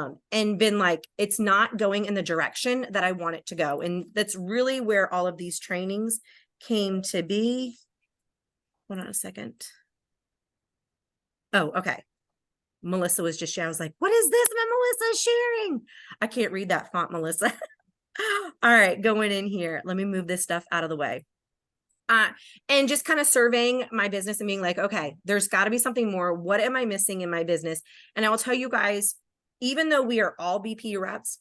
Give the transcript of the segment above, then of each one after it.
down and been like, it's not going in the direction that I want it to go. And that's really where all of these trainings came to be. Hold on a second. Oh, okay. Melissa was just sharing. I was like, what is this that Melissa's sharing? I can't read that font, Melissa. All right, going in here. Let me move this stuff out of the way. And just kind of surveying my business and being like, okay, there's got to be something more. What am I missing in my business? And I will tell you guys, even though we are all BP reps,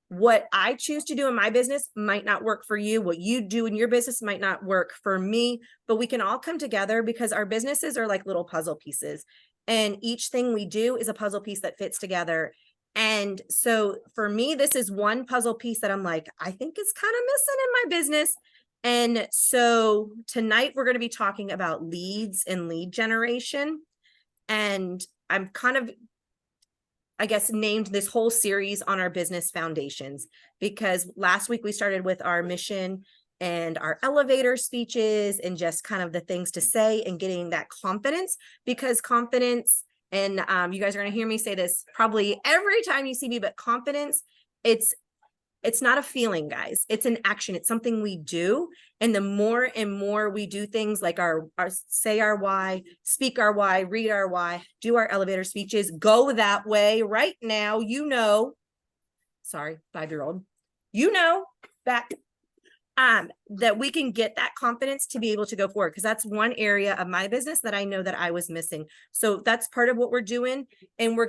what I choose to do in my business might not work for you. What you do in your business might not work for me, but we can all come together because our businesses are like little puzzle pieces. And each thing we do is a puzzle piece that fits together. And so for me, this is one puzzle piece that I'm like, I think it's kind of missing in my business. And so tonight we're going to be talking about leads and lead generation. And I'm kind of, I guess, named this whole series on our business foundations, because last week we started with our mission and our elevator speeches and just kind of the things to say and getting that confidence, because confidence, and you guys are going to hear me say this probably every time you see me, but confidence, it's not a feeling, guys. It's an action. It's something we do. And the more and more we do things like our say our why, speak our why, read our why, do our elevator speeches, go that way right now, sorry, 5-year-old, that we can get that confidence to be able to go forward, because that's one area of my business that I know that I was missing. So that's part of what we're doing. And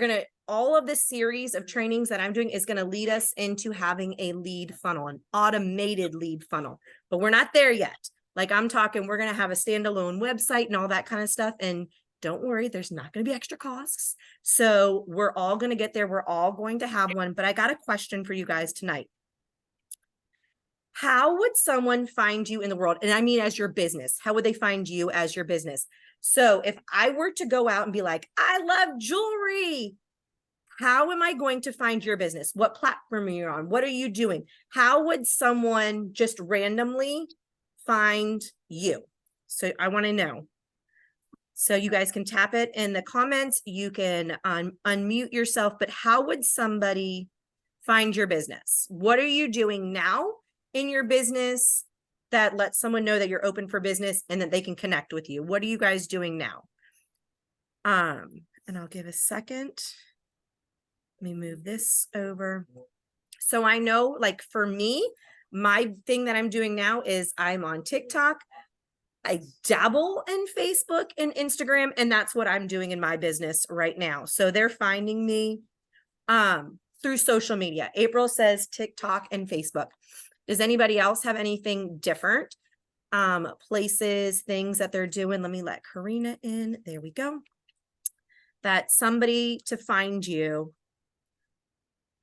all of this series of trainings that I'm doing is going to lead us into having a lead funnel, an automated lead funnel, but we're not there yet. Like I'm talking, we're going to have a standalone website and all that kind of stuff. And don't worry, there's not going to be extra costs. So we're all going to get there. We're all going to have one, but I got a question for you guys tonight. How would someone find you in the world? And I mean, as your business, how would they find you as your business? So if I were to go out and be like, I love jewelry, how am I going to find your business? What platform are you on? What are you doing? How would someone just randomly find you? So I want to know. So you guys can tap it in the comments. You can unmute yourself, but how would somebody find your business? What are you doing now in your business that lets someone know that you're open for business and that they can connect with you? What are you guys doing now? And I'll give a second. Let me move this over. So I know, like for me, my thing that I'm doing now is I'm on TikTok. I dabble in Facebook and Instagram, and that's what I'm doing in my business right now. So they're finding me through social media. April says TikTok and Facebook. Does anybody else have anything different? Places, things that they're doing? Let me let Karina in. There we go. That's somebody to find you.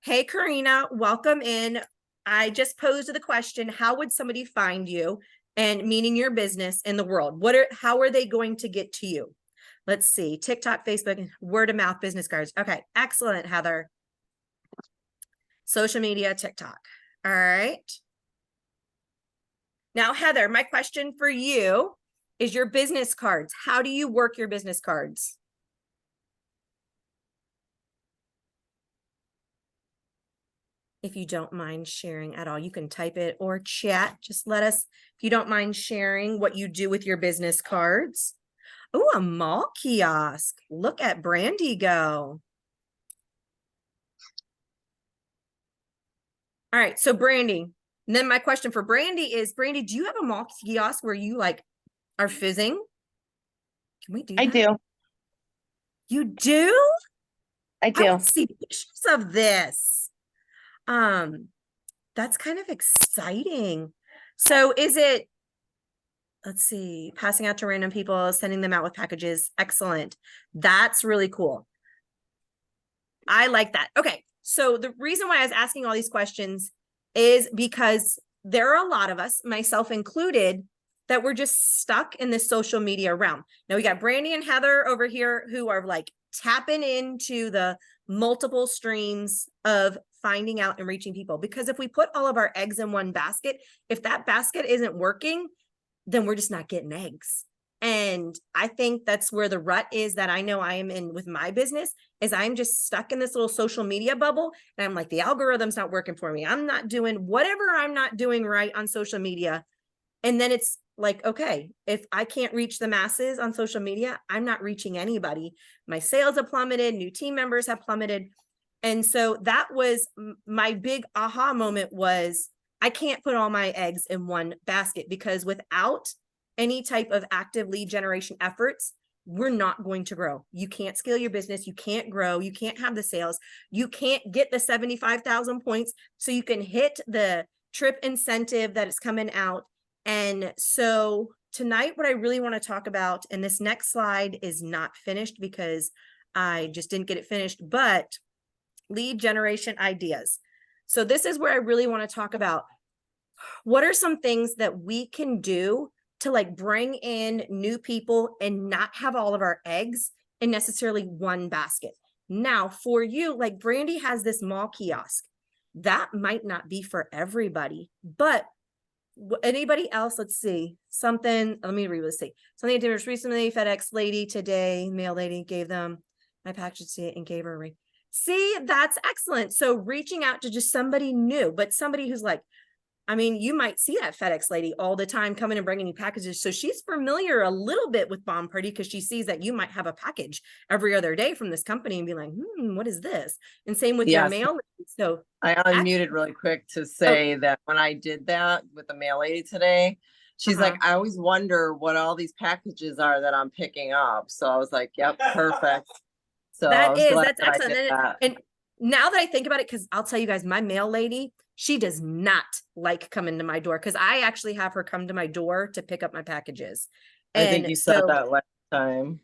Hey, Karina, welcome in. I just posed the question, how would somebody find you, and meaning your business in the world? How are they going to get to you? Let's see, TikTok, Facebook, word of mouth, business cards. Okay, excellent, Heather. Social media, TikTok. All right. Now, Heather, my question for you is your business cards. How do you work your business cards? If you don't mind sharing at all, you can type it or chat. Just let us, if you don't mind sharing what you do with your business cards. Oh, a mall kiosk. Look at Brandy go. All right, so Brandy, and then my question for Brandy is, Brandy, do you have a mall kiosk where you like are fizzing? Can we do that? I do. You do? I do. I want to see pictures of this. That's kind of exciting. So is it, let's see, passing out to random people, sending them out with packages? Excellent. That's really cool. I like that. Okay. So the reason why I was asking all these questions is because there are a lot of us, myself included, that we're just stuck in this social media realm. Now we got Brandy and Heather over here who are like tapping into the multiple streams of finding out and reaching people. Because if we put all of our eggs in one basket, if that basket isn't working, then we're just not getting eggs. And I think that's where the rut is that I know I am in with my business, is I'm just stuck in this little social media bubble. And I'm like, the algorithm's not working for me. I'm not doing whatever I'm not doing right on social media. And then it's like, okay, if I can't reach the masses on social media, I'm not reaching anybody. My sales have plummeted, new team members have plummeted. And so that was my big aha moment was I can't put all my eggs in one basket, because without any type of active lead generation efforts, we're not going to grow. You can't scale your business. You can't grow. You can't have the sales. You can't get the 75,000 points so you can hit the trip incentive that is coming out. And so tonight, what I really want to talk about, and this next slide is not finished because I just didn't get it finished, but lead generation ideas. So this is where I really want to talk about what are some things that we can do to like bring in new people and not have all of our eggs in necessarily one basket. Now, for you, like Brandy has this mall kiosk. That might not be for everybody, but anybody else, let's see, something, let me read this, see. Something I did was recently, FedEx lady today, mail lady gave them my package to it and gave her a ring. See, that's excellent. So reaching out to just somebody new, but somebody who's like, I mean, you might see that FedEx lady all the time coming and bringing you packages. So she's familiar a little bit with Bomb Party because she sees that you might have a package every other day from this company and be like, what is this? And same with your mail lady. So I unmuted really quick to say that when I did that with the mail lady today, she's like, I always wonder what all these packages are that I'm picking up. So I was like, yep, perfect. So that's excellent. And now that I think about it, because I'll tell you guys, my mail lady, she does not like coming to my door because I actually have her come to my door to pick up my packages. I think you said that last time.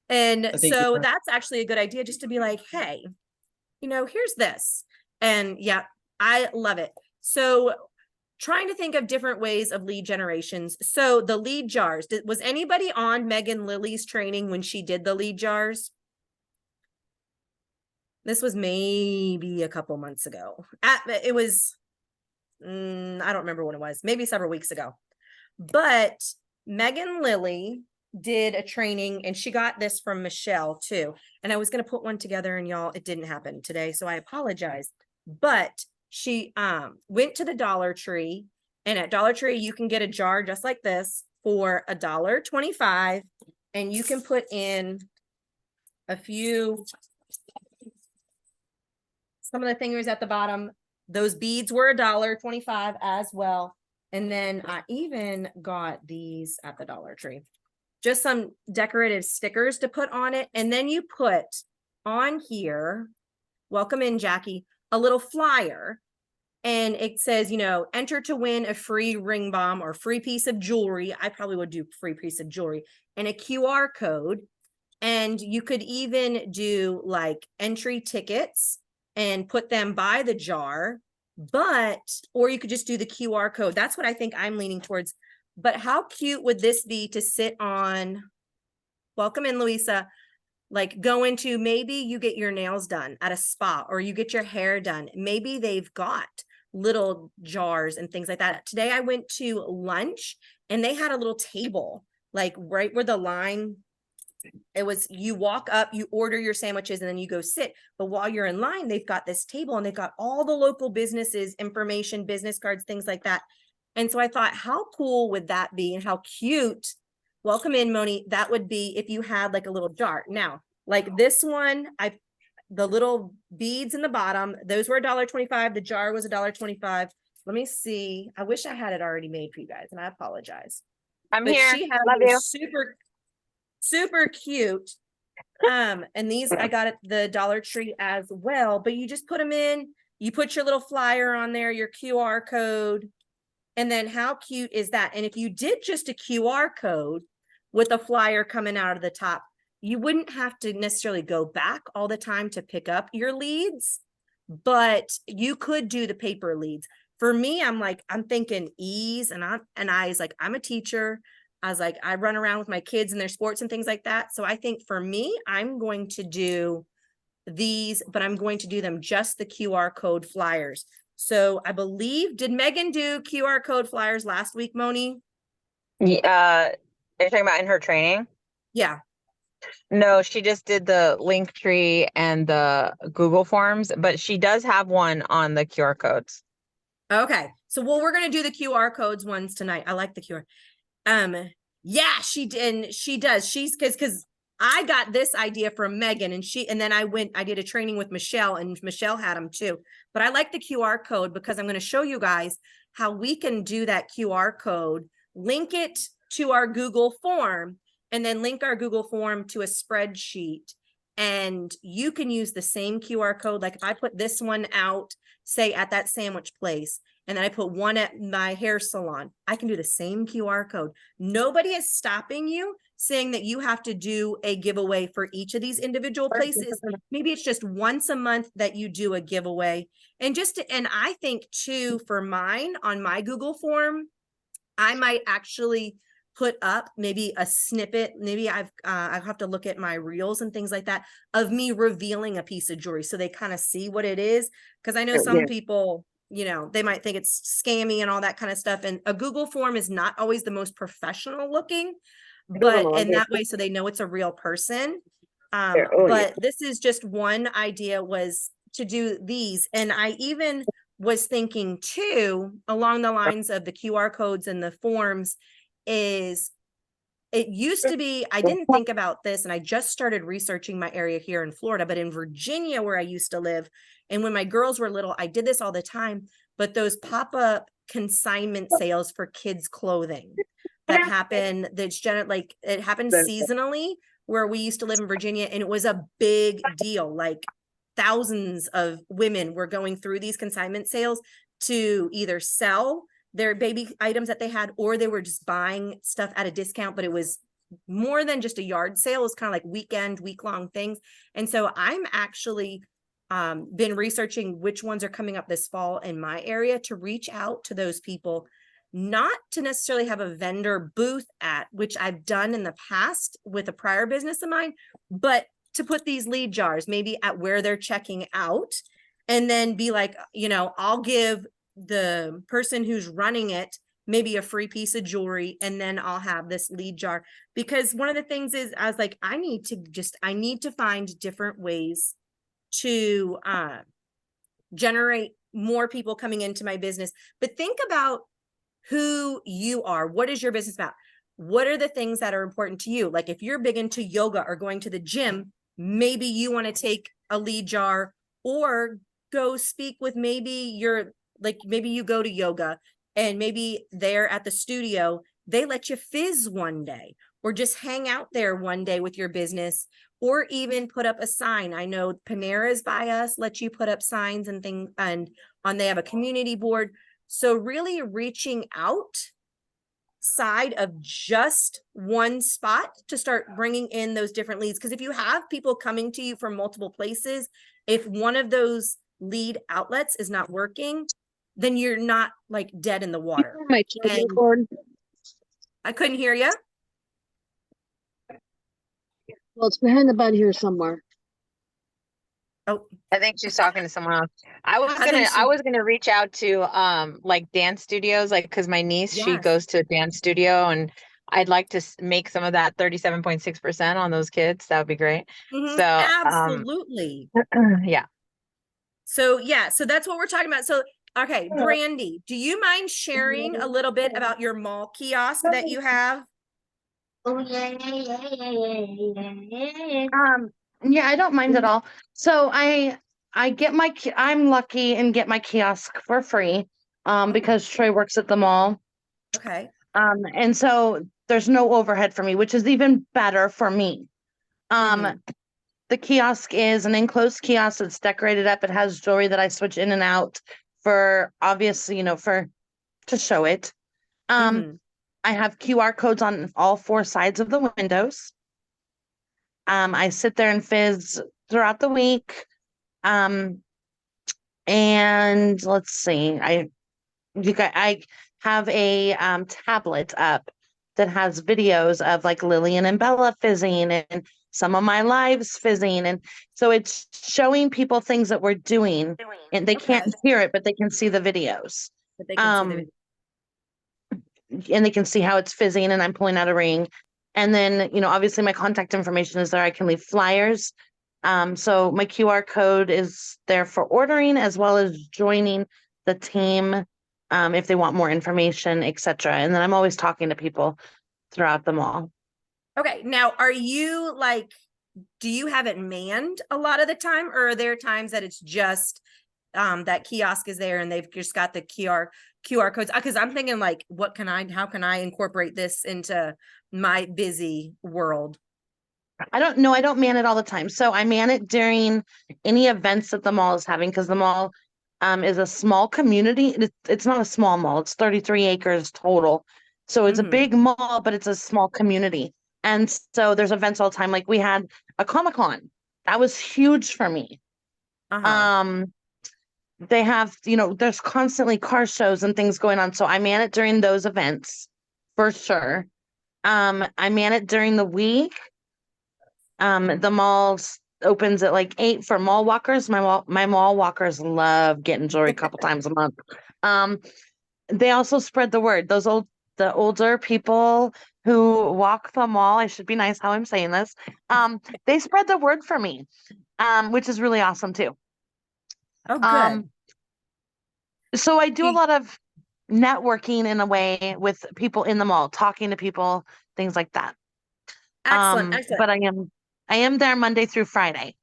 And so that's actually a good idea, just to be like, hey, here's this. And yeah, I love it. So trying to think of different ways of lead generations. So the lead jars, was anybody on Megan Lilly's training when she did the lead jars? This was maybe a couple months ago. It was, I don't remember when it was, maybe several weeks ago. But Megan Lilly did a training and she got this from Michelle too. And I was going to put one together and y'all, it didn't happen today. So I apologize. But she went to the Dollar Tree, and at Dollar Tree, you can get a jar just like this for $1.25, and you can put in a few, some of the fingers at the bottom. Those beads were $1.25 as well. And then I even got these at the Dollar Tree, just some decorative stickers to put on it. And then you put on here, welcome in, Jackie, a little flyer. And it says, enter to win a free ring bomb or free piece of jewelry. I probably would do free piece of jewelry and a QR code. And you could even do like entry tickets and put them by the jar, or you could just do the QR code. That's what I think I'm leaning towards. But how cute would this be to sit on? Welcome in, Louisa. Like go into, maybe you get your nails done at a spa or you get your hair done. Maybe they've got little jars and things like that. Today I went to lunch and they had a little table, like right where the line, it was, you walk up, you order your sandwiches and then you go sit. But while you're in line, they've got this table and they've got all the local businesses, information, business cards, things like that. And so I thought, how cool would that be? And how cute, welcome in, Moni, that would be if you had like a little jar. Now, like this one, the little beads in the bottom, those were $1.25. The jar was $1.25. Let me see. I wish I had it already made for you guys, and I apologize. I'm here. She had Love you. super cute. And these I got at the Dollar Tree as well. But you just put them in. You put your little flyer on there, your QR code. And then how cute is that? And if you did just a QR code with a flyer coming out of the top, you wouldn't have to necessarily go back all the time to pick up your leads, but you could do the paper leads. For me, I'm thinking ease, and I was like, I'm a teacher. I was like, I run around with my kids and their sports and things like that. So I think for me, I'm going to do these, but I'm going to do them just the QR code flyers. So I believe, did Megan do QR code flyers last week, Moni? Are you talking about in her training? Yeah. No, she just did the link tree and the Google Forms, but she does have one on the QR codes. Okay. So, well, we're going to do the QR codes ones tonight. I like the QR. Yeah, she did. And she does. She's because I got this idea from Megan and then I did a training with Michelle and Michelle had them too. But I like the QR code because I'm going to show you guys how we can do that QR code, link it to our Google form, and then link our Google form to a spreadsheet. And you can use the same QR code. Like if I put this one out, say at that sandwich place, and then I put one at my hair salon, I can do the same QR code. Nobody is stopping you saying that you have to do a giveaway for each of these individual places. Maybe it's just once a month that you do a giveaway. And I think too, for mine on my Google form, I might actually put up maybe a snippet. Maybe I have to look at my reels and things like that of me revealing a piece of jewelry so they kind of see what it is. Because I know some people, they might think it's scammy and all that kind of stuff. And a Google form is not always the most professional looking, and that way, so they know it's a real person. But this is just one idea, was to do these. And I even was thinking too, along the lines of the QR codes and the forms, is it used to be, I didn't think about this, and I just started researching my area here in Florida, but in Virginia, where I used to live, and when my girls were little, I did this all the time, but those pop-up consignment sales for kids' clothing that happen, it happens seasonally, where we used to live in Virginia, and it was a big deal. Like thousands of women were going through these consignment sales to either sell their baby items that they had, or they were just buying stuff at a discount, but it was more than just a yard sale. It was kind of like week-long things. And so I'm actually been researching which ones are coming up this fall in my area to reach out to those people, not to necessarily have a vendor booth at, which I've done in the past with a prior business of mine, but to put these lead jars maybe at where they're checking out, and then be like, I'll give the person who's running it maybe a free piece of jewelry, and then I'll have this lead jar. Because one of the things is, I was like, I need to find different ways to generate more people coming into my business. But think about who you are. What is your business about? What are the things that are important to you? Like if you're big into yoga or going to the gym, maybe you want to take a lead jar, or go speak with maybe you go to yoga, and maybe they're at the studio, they let you fizz one day, or just hang out there one day with your business, or even put up a sign. I know Panera's by us let you put up signs and things, and they have a community board. So really reaching out side of just one spot to start bringing in those different leads. Because if you have people coming to you from multiple places, if one of those lead outlets is not working, then you're not like dead in the water. My charging cord. I couldn't hear you. Well, it's behind the bed here somewhere. Oh, I think she's talking to someone else. I I was gonna reach out to like dance studios, like because my niece, she Yes. goes to a dance studio, and I'd like to make some of that 37.6% on those kids. That would be great. So absolutely. yeah. So that's what we're talking about. So okay, Brandy, do you mind sharing a little bit about your mall kiosk that you have? Oh yeah, I don't mind at all. So I get I'm lucky and get my kiosk for free because Troy works at the mall. Okay. And so there's no overhead for me, which is even better for me. The kiosk is an enclosed kiosk. It's decorated up. It has jewelry that I switch in and out for, obviously, to show it. I have QR codes on all four sides of the windows. I sit there and fizz throughout the week. And let's see, I have a tablet up that has videos of like Lillian and Bella fizzing and some of my lives fizzing. And so it's showing people things that we're doing, and they can't hear it, but they can see the videos. But they can see the and they can see how it's fizzing and I'm pulling out a ring. And then, obviously my contact information is there. I can leave flyers. So my QR code is there for ordering as well as joining the team, if they want more information, etc. And then I'm always talking to people throughout the mall. Okay. Now, are you like, do you have it manned a lot of the time, or are there times that it's just that kiosk is there and they've just got the QR codes? Because I'm thinking like, how can I incorporate this into my busy world? I don't know. I don't man it all the time. So I man it during any events that the mall is having, because the mall is a small community. It's not a small mall. It's 33 acres total. So it's a Mhm. big mall, but it's a small community. And so there's events all the time. Like we had a Comic-Con. That was huge for me. Uh-huh. They have, there's constantly car shows and things going on. So I man it during those events for sure. I man it during the week. The mall opens at like 8 for mall walkers. My mall walkers love getting jewelry a couple times a month. They also spread the word. The older people who walk the mall, I should be nice how I'm saying this. They spread the word for me, which is really awesome too. Oh, good. So I do a Do- lot of networking in a way with people in the mall, talking to people, things like that. Excellent. Excellent. But I am there Monday through Friday.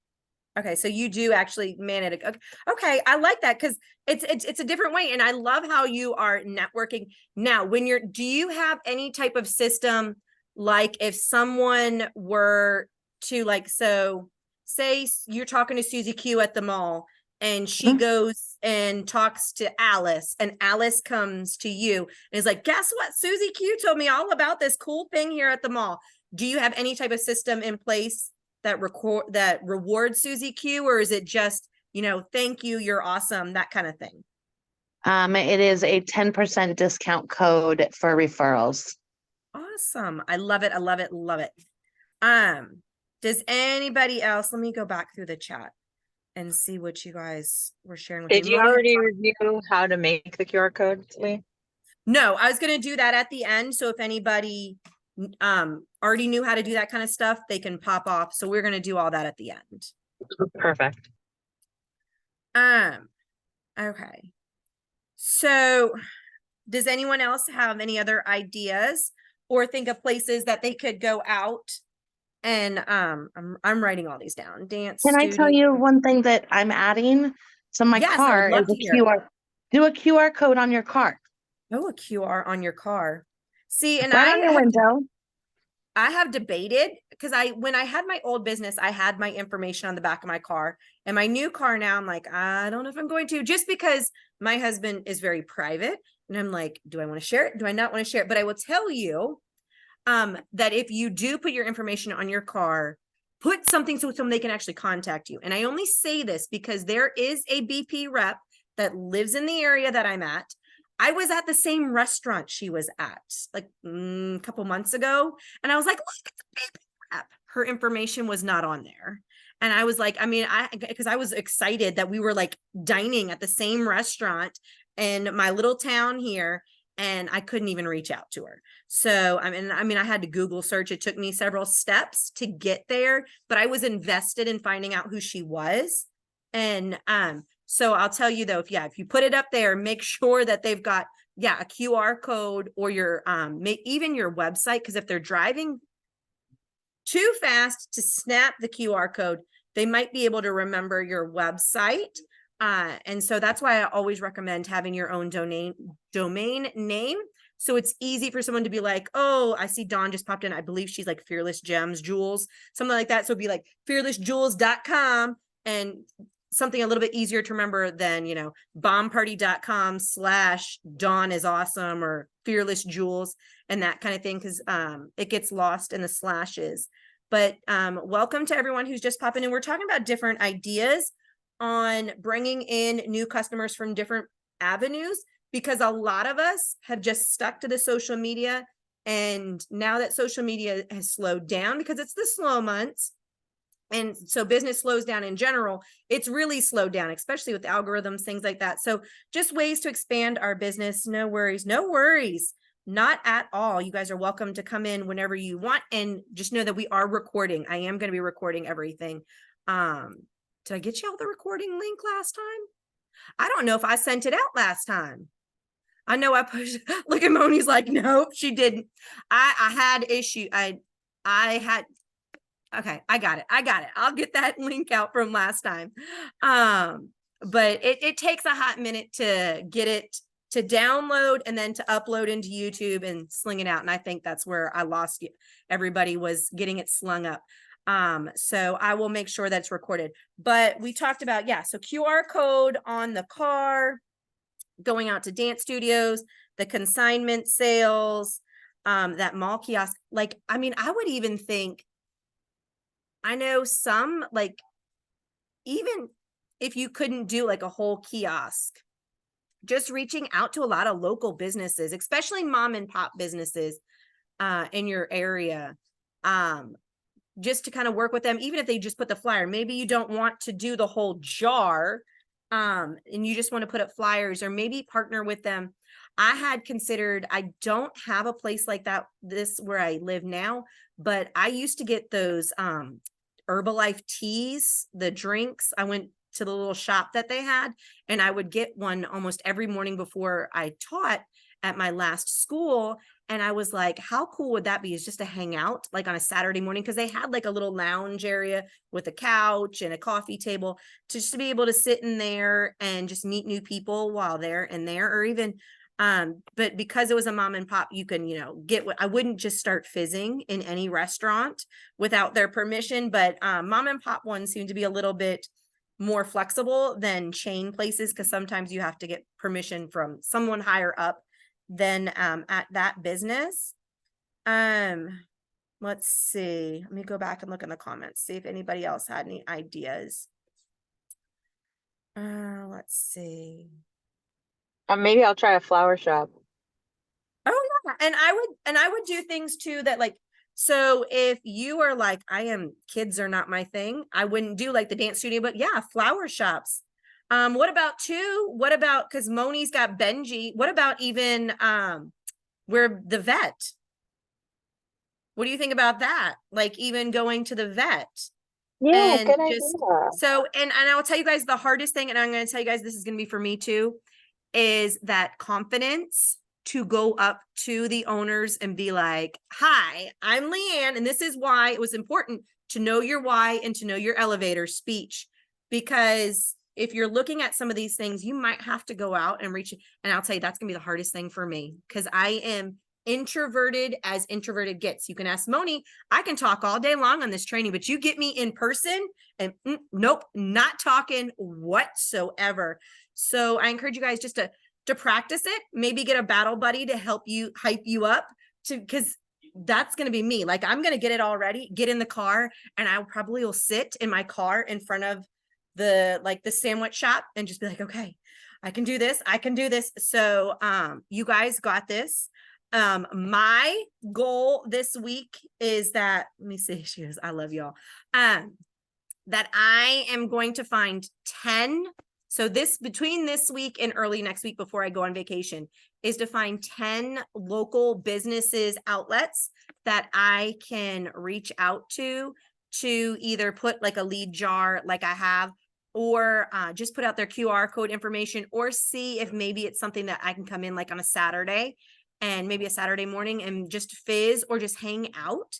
Okay, so you do actually man it. Okay, I like that because it's a different way, and I love how you are networking. Now, do you have any type of system, like if someone were to like, so say you're talking to Susie Q at the mall, and she Mhm. goes and talks to Alice, and Alice comes to you and is like, guess what? Susie Q told me all about this cool thing here at the mall. Do you have any type of system in place that rewards Susie Q, or is it just, thank you, you're awesome, that kind of thing? It is a 10% discount code for referrals. Awesome. I love it. I love it. Love it. Does anybody else, let me go back through the chat and see what you guys were sharing with me. Did you already review how to make the QR code, Leigh? No, I was going to do that at the end. So if anybody already knew how to do that kind of stuff, they can pop off. So we're going to do all that at the end. Perfect. Okay. So does anyone else have any other ideas or think of places that they could go out? And I'm writing all these down. Dance Can I tell you one thing that I'm adding to my Yes, I would car love is to a hear. QR. Do a QR code on your car. Oh, a QR on your car. See, and Right on your window. I have debated because when I had my old business, I had my information on the back of my car, and my new car now, I'm like, I don't know if I'm going to, just because my husband is very private, and I'm like, do I want to share it? Do I not want to share it? But I will tell you, that if you do put your information on your car, put something so they can actually contact you. And I only say this because there is a BP rep that lives in the area that I'm at. I was at the same restaurant she was at like a couple months ago. And I was like, look at the BP rep. Her information was not on there. And I was like, because I was excited that we were like dining at the same restaurant in my little town here, and I couldn't even reach out to her. So, I mean, I had to Google search. It took me several steps to get there, but I was invested in finding out who she was. And, so I'll tell you though, if you put it up there, make sure that they've got, a QR code or your, even your website. Cause if they're driving too fast to snap the QR code, they might be able to remember your website. And so that's why I always recommend having your own domain name. So it's easy for someone to be like, oh, I see Dawn just popped in. I believe she's like Fearless Gems Jewels, something like that. So it'd be like fearlessjewels.com, and something a little bit easier to remember than, bombparty.com/Dawn is awesome, or Fearless Jewels and that kind of thing. Cause it gets lost in the slashes. But welcome to everyone who's just popping in. We're talking about different ideas on bringing in new customers from different avenues, because a lot of us have just stuck to the social media. And now that social media has slowed down because it's the slow months, and so business slows down in general, it's really slowed down, especially with algorithms, things like that. So just ways to expand our business. No worries, no worries. Not at all. You guys are welcome to come in whenever you want, and just know that we are recording. I am going to be recording everything. Did I get you all the recording link last time? I don't know if I sent it out last time. I know I pushed. Look at Moni's like, nope, she didn't. I had issue. I had. Okay, I got it. I'll get that link out from last time. But it takes a hot minute to get it to download and then to upload into YouTube and sling it out. And I think that's where I lost you. Everybody was getting it slung up. So I will make sure that's recorded. But we talked about, yeah, so QR code on the car, going out to dance studios, the consignment sales, that mall kiosk. Like, I mean, I would even think, I know some, like, even if you couldn't do like a whole kiosk, just reaching out to a lot of local businesses, especially mom and pop businesses in your area, just to kind of work with them, even if they just put the flyer. Maybe you don't want to do the whole jar, and you just want to put up flyers, or maybe partner with them. I had considered, I don't have a place like that, this where I live now, but I used to get those Herbalife teas, the drinks. I went to the little shop that they had, and I would get one almost every morning before I taught at my last school. And I was like, how cool would that be, is just to hang out like on a Saturday morning? Because they had like a little lounge area with a couch and a coffee table, just to be able to sit in there and just meet new people while they're in there. Or even but because it was a mom and pop, you can, get what I wouldn't just start fizzing in any restaurant without their permission. But mom and pop ones seem to be a little bit more flexible than chain places, because sometimes you have to get permission from someone higher up than at that business. Let's see. Let me go back and look in the comments, see if anybody else had any ideas. Let's see. Maybe I'll try a flower shop. Oh yeah, and I would do things too that, like, so if you are like, kids are not my thing, I wouldn't do like the dance studio, but yeah, flower shops. What about, because Moni's got Benji, what about even where the vet? What do you think about that? Like, even going to the vet? Yeah, And good just idea. so, and I'll tell you guys the hardest thing, and I'm going to tell you guys, this is going to be for me too, is that confidence to go up to the owners and be like, hi, I'm Leanne, and this is why it was important to know your why and to know your elevator speech. Because if you're looking at some of these things, you might have to go out and reach, and I'll tell you, that's gonna be the hardest thing for me, because I am introverted as introverted gets. You can ask Moni, I can talk all day long on this training, but you get me in person and nope, not talking whatsoever. So I encourage you guys just to practice it, maybe get a battle buddy to help you hype you up, because that's going to be me. Like, I'm going to get it all ready, get in the car, and I probably will sit in my car in front of the sandwich shop and just be like, okay, I can do this. I can do this. So you guys got this. My goal this week is that, let me see, she goes, I love y'all. That I am going to find 10. So between this week and early next week, before I go on vacation, is to find 10 local businesses, outlets that I can reach out to either put like a lead jar like I have, or just put out their QR code information, or see if maybe it's something that I can come in like on a Saturday, and maybe a Saturday morning, and just fizz or just hang out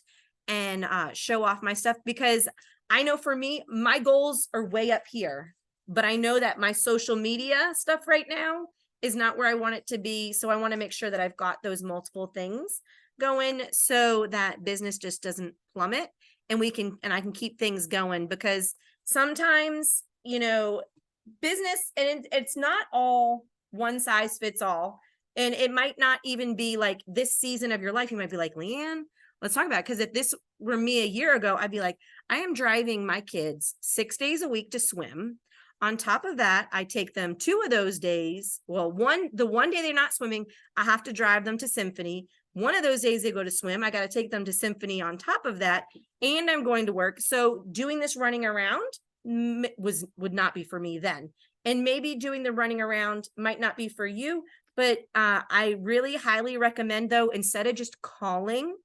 and show off my stuff. Because I know for me, my goals are way up here, but I know that my social media stuff right now is not where I want it to be. So I want to make sure that I've got those multiple things going, so that business just doesn't plummet, and I can keep things going. Because sometimes, business, and it's not all one size fits all. And it might not even be like this season of your life. You might be like, Leanne, let's talk about it. Because if this were me a year ago, I'd be like, I am driving my kids 6 days a week to swim. On top of that, I take them 2 of those days. Well, the one day they're not swimming, I have to drive them to Symphony. One of those days they go to swim, I got to take them to Symphony on top of that, and I'm going to work. So doing this running around would not be for me then. And maybe doing the running around might not be for you, But I really highly recommend though, instead of just calling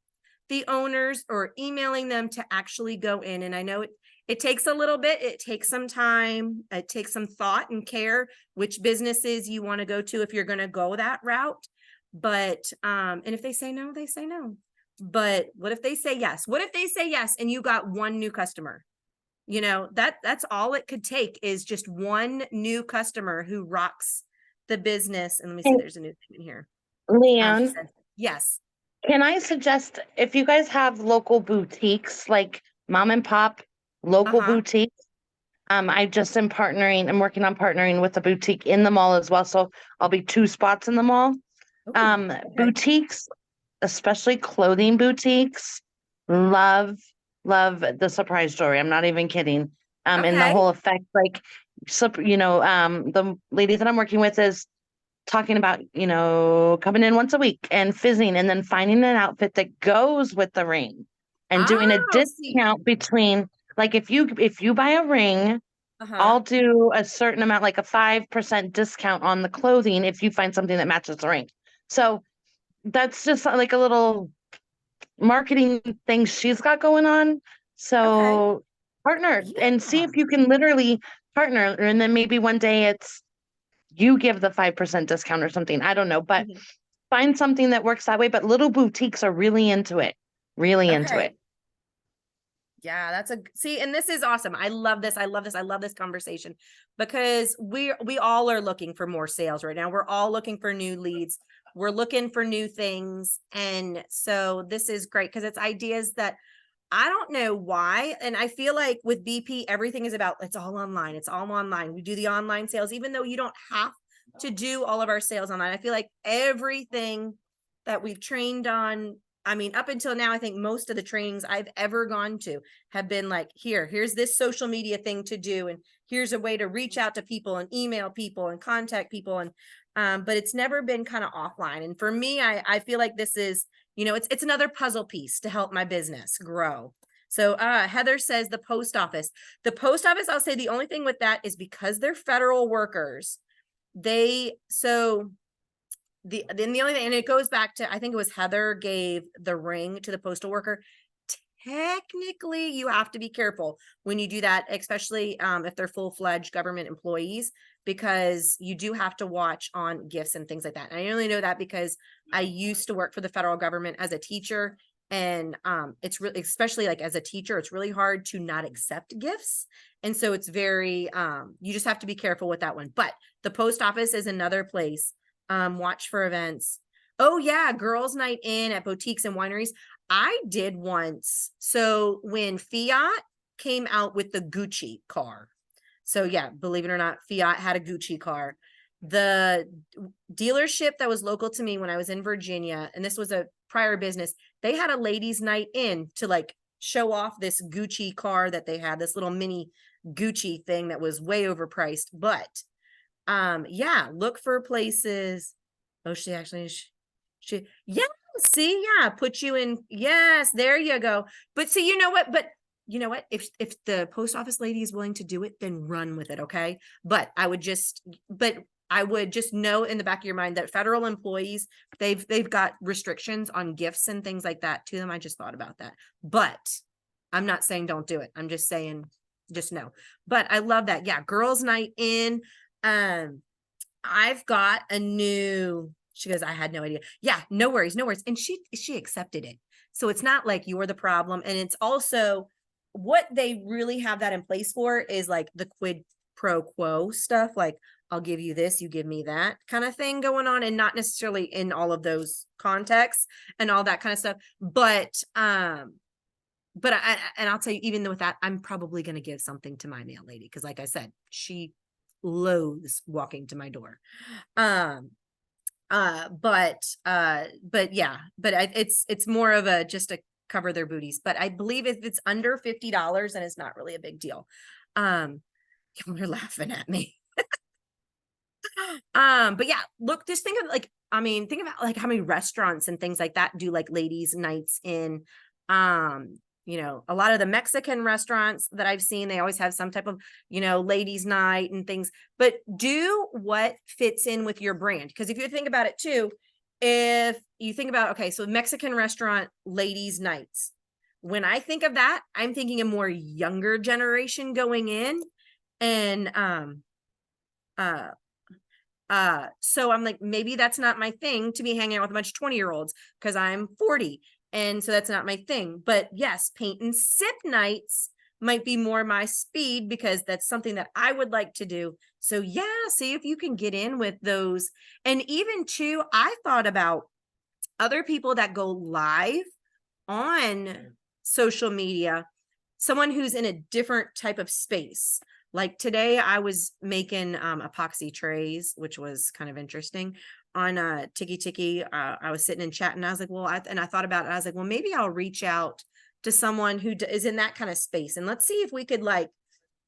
the owners or emailing them, to actually go in. And I know it takes a little bit, it takes some time, it takes some thought and care which businesses you want to go to if you're going to go that route. But and if they say no, they say no. But what if they say yes? What if they say yes and you got one new customer? You know, that's all it could take, is just one new customer who rocks the business. And let me see, Hey, there's a new thing in here. She Leon, said, yes. can I suggest if you guys have local boutiques, like mom and pop local Uh-huh. boutiques? I just am partnering, I'm working on partnering with a boutique in the mall as well. So I'll be 2 spots in the mall. Ooh, okay. Boutiques, especially clothing boutiques, love the surprise jewelry. I'm not even kidding. And the Okay. whole effect, like, the lady that I'm working with is talking about, coming in once a week and fizzing and then finding an outfit that goes with the ring and doing a Oh, see. discount between, like, if you buy a ring, Uh-huh. I'll do a certain amount, like a 5% discount on the clothing if you find something that matches the ring. So that's just like a little marketing thing she's got going on. Okay. So partner and see Yeah. if you can literally partner, and then maybe one day it's you give the 5% discount or something. I don't know, but Mhm. find something that works that way. But little boutiques are really into it, really into Okay. it. Yeah, that's see, and this is awesome. I love this. I love this. I love this conversation, because we all are looking for more sales right now. We're all looking for new leads. We're looking for new things. And so this is great, because it's ideas that I don't know why. And I feel like with BP, everything is about, it's all online. It's all online. We do the online sales, even though you don't have to do all of our sales online. I feel like everything that we've trained on, I mean, up until now, I think most of the trainings I've ever gone to have been like, here's this social media thing to do. And here's a way to reach out to people and email people and contact people. And, but it's never been kind of offline. And for me, I feel like this is, it's another puzzle piece to help my business grow. So Heather says the post office. The post office, I'll say the only thing with that is, because they're federal workers, then the only thing, and it goes back to, I think it was Heather gave the ring to the postal worker. Technically, you have to be careful when you do that, especially if they're full-fledged government employees, because you do have to watch on gifts and things like that. And I only know that because I used to work for the federal government as a teacher, and it's really, especially like as a teacher, it's really hard to not accept gifts. And so it's very, you just have to be careful with that one. But the post office is another place. Watch for events. Oh yeah, girls' night in at boutiques and wineries. I did once. So when Fiat came out with the Gucci car, so yeah, believe it or not, Fiat had a Gucci car. The dealership that was local to me when I was in Virginia, and this was a prior business, they had a ladies' night in to like show off this Gucci car that they had, this little mini Gucci thing that was way overpriced. But yeah, look for places. Oh, she yeah, see, yeah, put you in, yes, there you go. But see, you know what, if the post office lady is willing to do it, then run with it. Okay, but I would just know in the back of your mind that federal employees, they've got restrictions on gifts and things like that to them. I just thought about that, but I'm not saying don't do it. I'm just saying, just know. But I love that. Yeah, girls' night in. I've got a new, she goes, I had no idea. Yeah, no worries, no worries. And she accepted it. So it's not like you're the problem. And it's also, what they really have that in place for is like the quid pro quo stuff. Like, I'll give you this, you give me that kind of thing going on, and not necessarily in all of those contexts and all that kind of stuff. But I'll tell you, even with that, I'm probably going to give something to my mail lady, because like I said, she loathes walking to my door. But yeah, but it's more of a, just to cover their booties. But I believe if it's under $50, and it's not really a big deal. Y'all are laughing at me. But yeah, look, just think of think about like how many restaurants and things like that do like ladies' nights in. a lot of the Mexican restaurants that I've seen, they always have some type of, ladies' night and things, but do what fits in with your brand. Because if you think about it too, if you think about, okay, so Mexican restaurant, ladies' nights, when I think of that, I'm thinking a more younger generation going in. And, so I'm like, maybe that's not my thing to be hanging out with a bunch of 20-year-olds because I'm 40. And so that's not my thing. But yes, paint and sip nights might be more my speed because that's something that I would like to do. So yeah, see if you can get in with those. And even too, I thought about other people that go live on social media, someone who's in a different type of space. Like today I was making epoxy trays, which was kind of interesting on Tiki Tiki. I was sitting and chatting. I was like, well, I thought about it. I was like, well, maybe I'll reach out to someone who is in that kind of space. And let's see if we could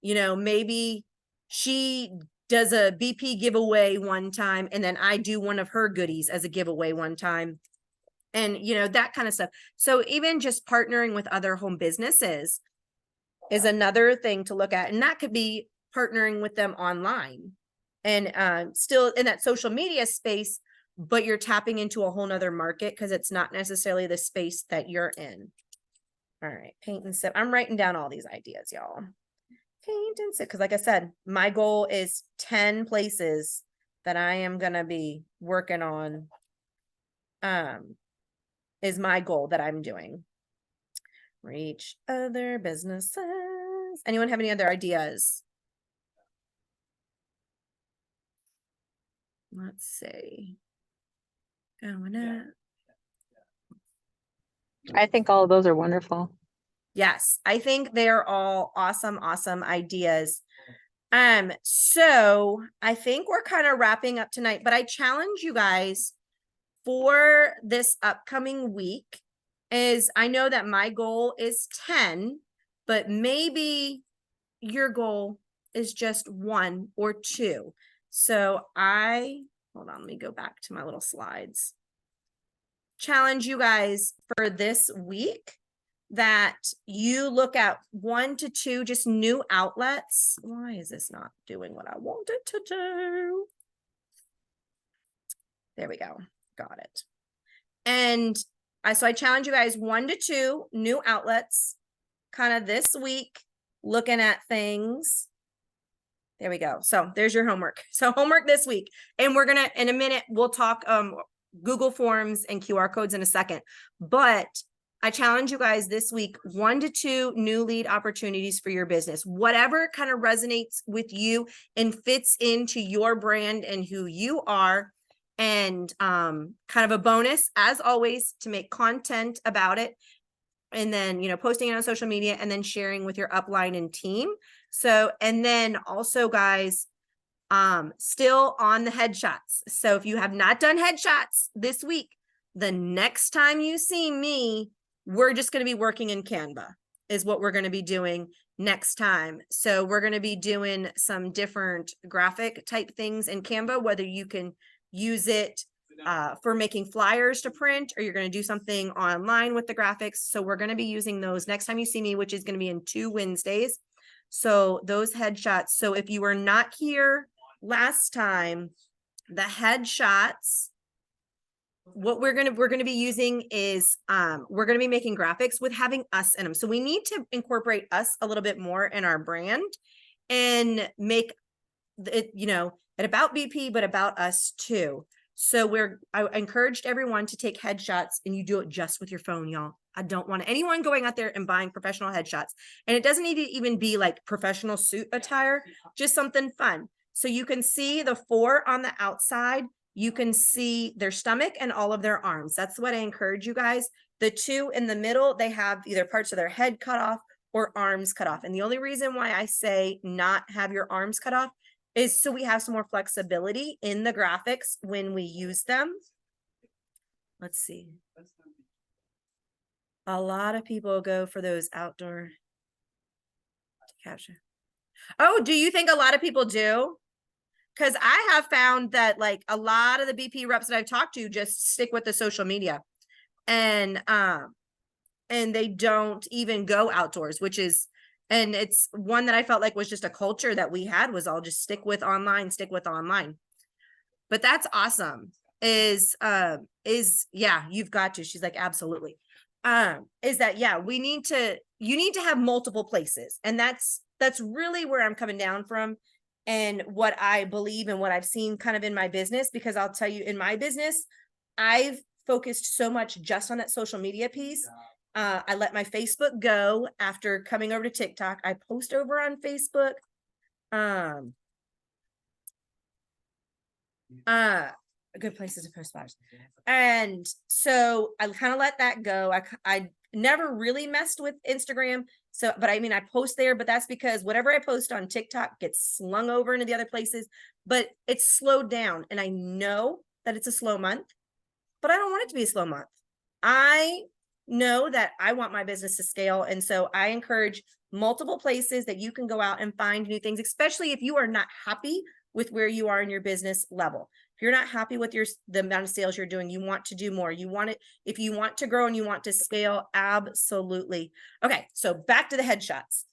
maybe she does a BP giveaway one time. And then I do one of her goodies as a giveaway one time. And, that kind of stuff. So even just partnering with other home businesses is another thing to look at. And that could be partnering with them online and still in that social media space, but you're tapping into a whole nother market because it's not necessarily the space that you're in. All right, paint and sip. I'm writing down all these ideas, y'all. Paint and sip, because like I said, my goal is 10 places that I am going to be working on. Is my goal that I'm doing. Reach other businesses. Anyone have any other ideas? Let's see. Going up. I think all of those are wonderful. Yes, I think they're all awesome ideas. So I think we're kind of wrapping up tonight, but I challenge you guys for this upcoming week is I know that my goal is 10, but maybe your goal is just 1 or 2. So hold on, let me go back to my little slides. Challenge you guys for this week that you look at 1 to 2 just new outlets. Why is this not doing what I want it to do? There we go. Got it. And so I challenge you guys 1 to 2 new outlets kind of this week, looking at things. There we go. So there's your homework. So homework this week. And we're going to, in a minute, we'll talk Google Forms and QR codes in a second. But I challenge you guys this week, 1 to 2 new lead opportunities for your business. Whatever kind of resonates with you and fits into your brand and who you are. And kind of a bonus, as always, to make content about it. And then, posting it on social media and then sharing with your upline and team. So, and then also guys, still on the headshots. So if you have not done headshots this week, the next time you see me, we're just going to be working in Canva is what we're going to be doing next time. So we're going to be doing some different graphic type things in Canva, whether you can use it for making flyers to print, or you're going to do something online with the graphics. So we're going to be using those next time you see me, which is going to be in 2 Wednesdays. So those headshots. So if you were not here last time, the headshots, what we're going to be using is we're going to be making graphics with having us in them. So we need to incorporate us a little bit more in our brand and make it, it about BP, but about us too. So I encouraged everyone to take headshots, and you do it just with your phone, y'all. I don't want anyone going out there and buying professional headshots. And it doesn't need to even be like professional suit attire, just something fun. So you can see the 4 on the outside. You can see their stomach and all of their arms. That's what I encourage you guys. The 2 in the middle, they have either parts of their head cut off or arms cut off. And the only reason why I say not have your arms cut off is so we have some more flexibility in the graphics when we use them. Let's see. A lot of people go for those outdoor capture. Oh, do you think a lot of people do? Because I have found that like a lot of the BP reps that I've talked to just stick with the social media. And and they don't even go outdoors, which is, and it's one that I felt like was just a culture that we had, was all just stick with online. But that's awesome. Yeah, you've got to. She's like, absolutely. Is that, yeah, you need to have multiple places. And that's really where I'm coming down from, and what I believe and what I've seen kind of in my business, because I'll tell you, in my business, I've focused so much just on that social media piece. I let my Facebook go after coming over to TikTok. I post over on Facebook. Good places to post flowers. And so I kind of let that go. I never really messed with Instagram. So, but I mean, I post there, but that's because whatever I post on TikTok gets slung over into the other places, but it's slowed down. And I know that it's a slow month, but I don't want it to be a slow month. I know that I want my business to scale. And so I encourage multiple places that you can go out and find new things, especially if you are not happy with where you are in your business level. If you're not happy with the amount of sales you're doing, you want to do more. You want it, if you want to grow and you want to scale, absolutely. Okay, so back to the headshots.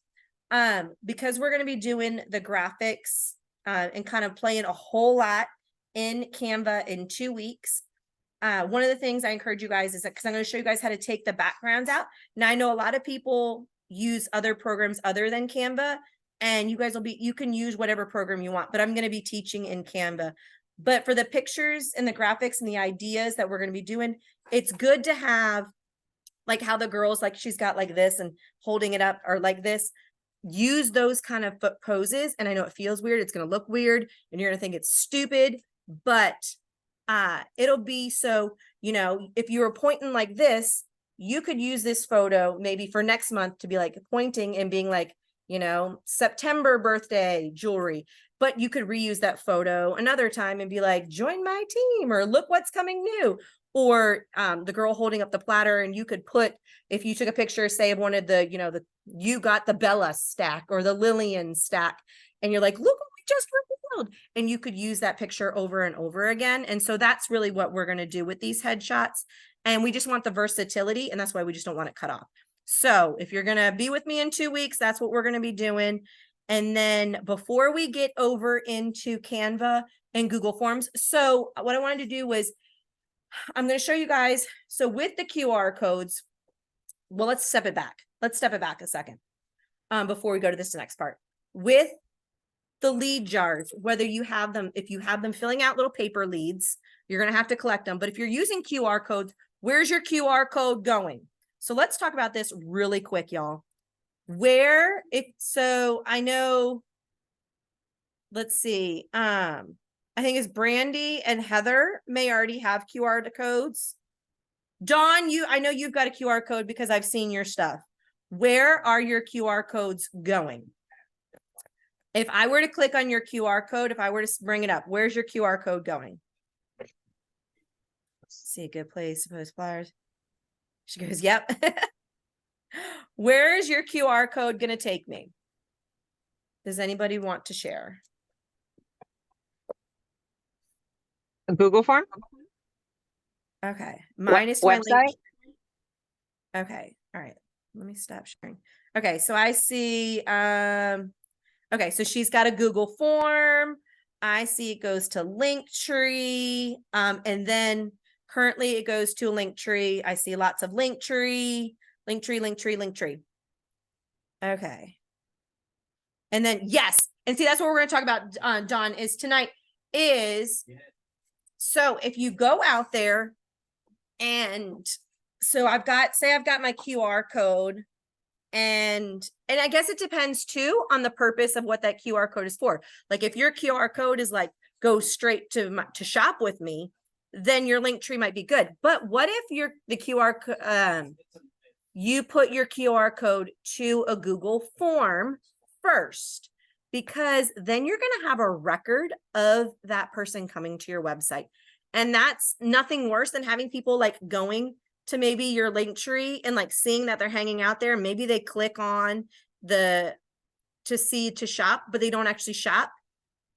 Because we're going to be doing the graphics and kind of playing a whole lot in Canva in 2 weeks. One of the things I encourage you guys is that, because I'm going to show you guys how to take the backgrounds out. Now, I know a lot of people use other programs other than Canva, and you can use whatever program you want, but I'm going to be teaching in Canva. But for the pictures and the graphics and the ideas that we're going to be doing, it's good to have, like how the girls, like she's got like this and holding it up, or like this, use those kind of foot poses. And I know it feels weird. It's going to look weird and you're going to think it's stupid, but it'll be, so, if you were pointing like this, you could use this photo maybe for next month to be like pointing and being like, September birthday jewelry, but you could reuse that photo another time and be like, join my team, or look what's coming new. Or the girl holding up the platter, and you could put, if you took a picture, say, of one of the, you got the Bella stack or the Lillian stack, and you're like, look what we just revealed. And you could use that picture over and over again. And so that's really what we're going to do with these headshots. And we just want the versatility, and that's why we just don't want it cut off. So if you're going to be with me in 2 weeks, that's what we're going to be doing. And then before we get over into Canva and Google Forms, so what I wanted to do was, I'm going to show you guys. So with the QR codes, well, let's step it back. Let's step it back a second before we go to this next part. With the lead jars, whether you have them, if you have them filling out little paper leads, you're going to have to collect them. But if you're using QR codes, where's your QR code going? So let's talk about this really quick, y'all. So I know, let's see. I think it's Brandy and Heather may already have QR codes. Dawn, I know you've got a QR code because I've seen your stuff. Where are your QR codes going? If I were to click on your QR code, if I were to bring it up, where's your QR code going? See a good place to post flyers. She goes, yep. Where is your QR code going to take me? Does anybody want to share? A Google form? Okay. Mine is to my Website? link. Okay. All right. Let me stop sharing. Okay. So I see, okay. So she's got a Google form. I see it goes to Linktree. And then currently it goes to a Linktree. I see lots of Linktree. Okay. And then, yes. And see, that's what we're going to talk about, Dawn, is tonight is, so if you go out there, and so I've got my QR code, and I guess it depends too on the purpose of what that QR code is for. Like if your QR code is like, go straight to shop with me, then your Linktree might be good. But what if you put your QR code to a Google form first, because then you're going to have a record of that person coming to your website. And that's nothing worse than having people like going to maybe your Linktree and like seeing that they're hanging out there. Maybe they click on to shop, but they don't actually shop.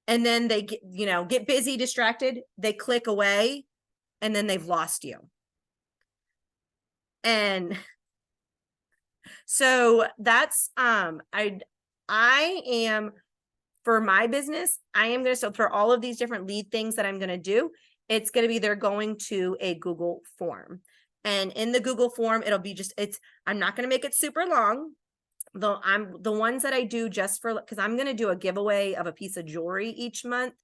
And then they get busy, distracted. They click away, and then they've lost you. And So that's, I am, for my business, I am going to, so for all of these different lead things that I'm going to do, it's going to be, they're going to a Google form. And in the Google form, it'll be just, I'm not going to make it super long. Though the ones that I do just for, because I'm going to do a giveaway of a piece of jewelry each month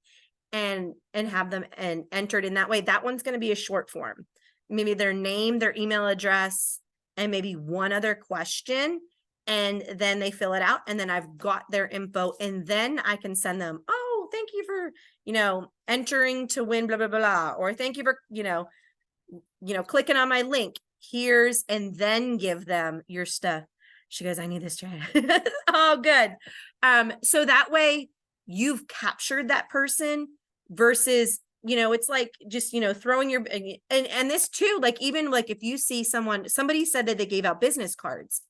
and have them and entered in that way. That one's going to be a short form, maybe their name, their email address, and maybe one other question. And then they fill it out, and then I've got their info, and then I can send them, oh, thank you for, entering to win blah, blah, blah, or thank you for, clicking on my link. Here's, and then give them your stuff. She goes, I need this tray. Oh, good. So that way you've captured that person versus, it's like just, throwing your, and this too, like, even like if you see somebody said that they gave out business cards.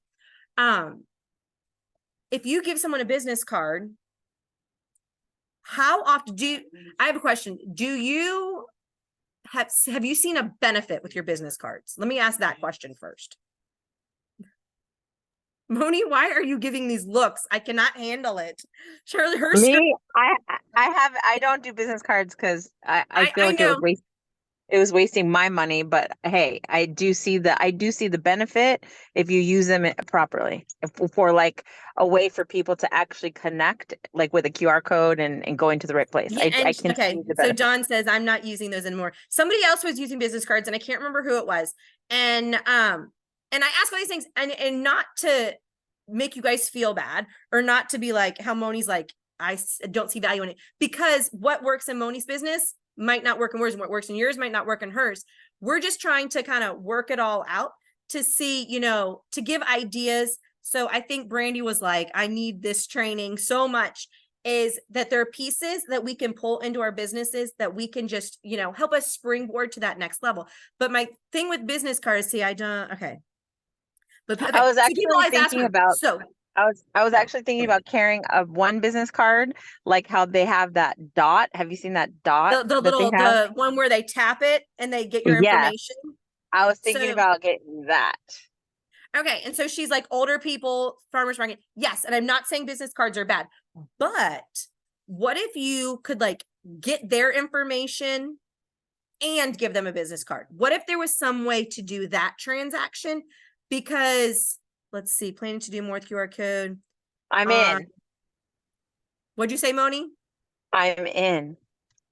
If you give someone a business card, how often I have a question. Do you have you seen a benefit with your business cards? Let me ask that question first. Moni, why are you giving these looks? I cannot handle it. Shirley, Me, I don't do business cards because I feel like it was wasting my money. But hey, I do see the benefit if you use them properly, for like a way for people to actually connect, like with a QR code and going to the right place. Yeah, I can okay. see the So benefit. Dawn says I'm not using those anymore. Somebody else was using business cards, and I can't remember who it was. And I ask all these things, and not to make you guys feel bad, or not to be like how Moni's like, I don't see value in it, because what works in Moni's business might not work in yours, and what works in yours might not work in hers. We're just trying to kind of work it all out to see, to give ideas. So I think Brandy was like, I need this training so much, is that there are pieces that we can pull into our businesses that we can just, help us springboard to that next level. But my thing with business cards, see, I don't, okay. But okay, I was so actually people always ask thinking me, about. so I was actually thinking about carrying one business card, like how they have that dot. Have you seen that dot the that they little, have? the one where they tap it and they get your Yes, information. I was thinking So, about getting that. okay. And so she's like, older people, farmers market. Yes. And I'm not saying business cards are bad, but what if you could like get their information and give them a business card? What if there was some way to do that transaction? Because let's see, planning to do more with QR code. I'm in. What'd you say, Moni? I'm in.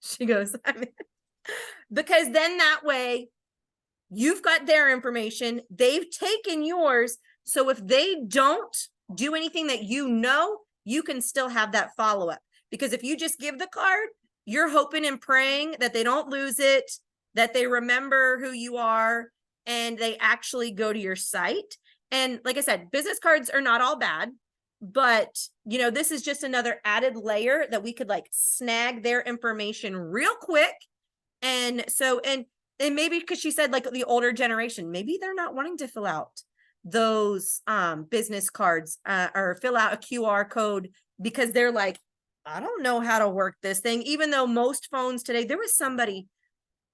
She goes, I'm in. Because then that way you've got their information, they've taken yours. So if they don't do anything that you can still have that follow-up. Because if you just give the card, you're hoping and praying that they don't lose it, that they remember who you are, and they actually go to your site. And like I said, business cards are not all bad, but this is just another added layer that we could like snag their information real quick. And so, and maybe because she said like the older generation, maybe they're not wanting to fill out those business cards or fill out a QR code, because they're like, I don't know how to work this thing. Even though most phones today, there was somebody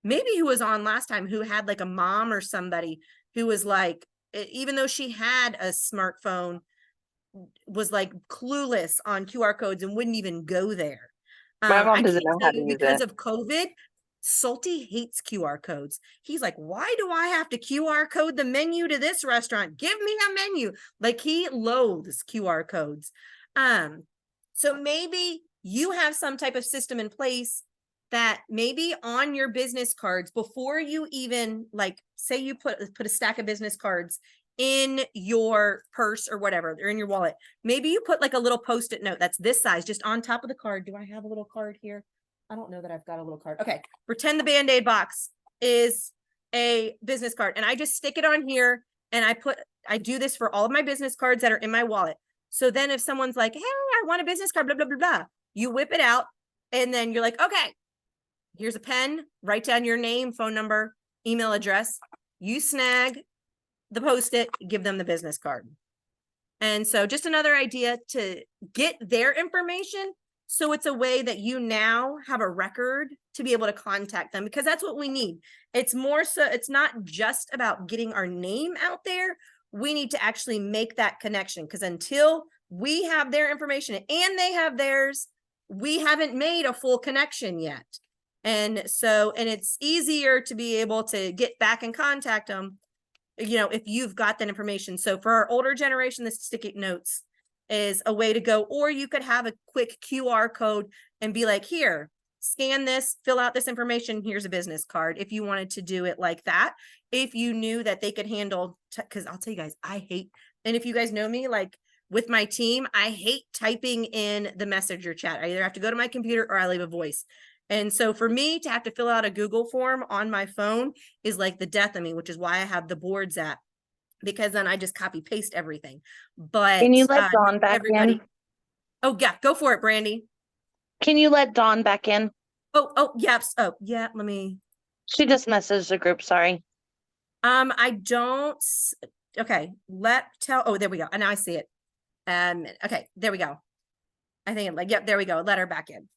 maybe who was on last time who had like a mom or somebody who was like, even though she had a smartphone, was like clueless on QR codes and wouldn't even go there. My mom I doesn't can't know tell how to you, use because it. of COVID, Salty hates QR codes. He's like, why do I have to QR code the menu to this restaurant? Give me a menu. Like, he loathes QR codes. So maybe you have some type of system in place that maybe on your business cards, before you even like, say you put a stack of business cards in your purse or whatever, or in your wallet, maybe you put like a little post-it note that's this size just on top of the card. Do I have a little card here? I don't know that I've got a little card. Okay, pretend the Band-Aid box is a business card, and I just stick it on here, and I do this for all of my business cards that are in my wallet. So then if someone's like, hey, I want a business card, blah, blah, blah, blah, you whip it out, and then you're like, okay, here's a pen, write down your name, phone number, email address, you snag the post-it, give them the business card. And so just another idea to get their information. So it's a way that you now have a record to be able to contact them, because that's what we need. It's more so, it's not just about getting our name out there. we need to actually make that connection, because until we have their information and they have theirs, we haven't made a full connection yet. And so, and it's easier to be able to get back and contact them, you know, if you've got that information. So for our older generation, the sticky notes is a way to go, or you could have a quick QR code and be like, here, scan this, fill out this information, here's a business card, if you wanted to do it like that. If you knew that they could handle, because I'll tell you guys, I hate, and if you guys know me, like with my team, I hate typing in the messenger chat. I either have to go to my computer or I leave a voice. And so for me to have to fill out a Google form on my phone is like the death of me, which is why I have the boards app, because then I just copy paste everything. But Can you let Dawn back in? Oh yeah, go for it, Brandy. Can you let Dawn back in? Oh, yes. Oh, yeah. Let me. She just messaged the group. Sorry. I don't. Okay. Oh, there we go. And now I see it. Okay. There we go. I think like, yep, there we go. Let her back in.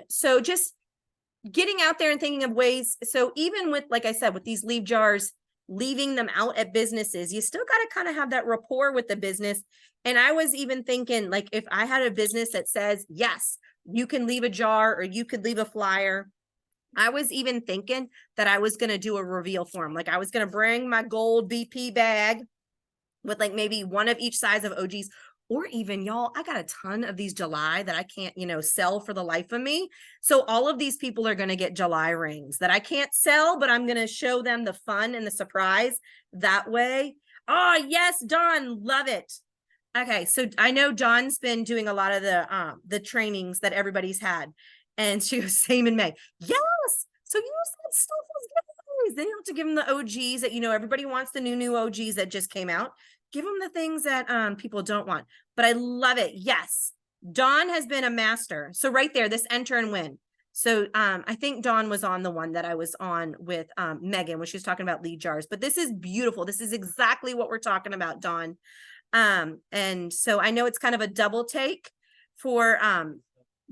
So just getting out there and thinking of ways. So even with, like I said, with these leave jars, leaving them out at businesses, you still got to kind of have that rapport with the business. And I was even thinking, like, if I had a business that says, yes, you can leave a jar or you could leave a flyer. I was even thinking that I was going to do a reveal form. Like I was going to bring my gold BP bag with like maybe one of each size of OGs, or even y'all, I got a ton of these July that I can't, you know, sell for the life of me. So all of these people are going to get July rings that I can't sell, but I'm going to show them the fun and the surprise that way. Oh yes, Dawn, love it. Okay, so I know Dawn's been doing a lot of the trainings that everybody's had, and she goes, same in May. Yes, so you said stuff was giveaways. Then you have to give them the OGs that, you know, everybody wants the new OGs that just came out. Give them the things that people don't want. But I love it. Yes, Dawn has been a master. So right there, this enter and win. So I think Dawn was on the one that I was on with Megan when she was talking about lead jars. But this is beautiful. This is exactly what we're talking about, Dawn. And so I know it's kind of a double take for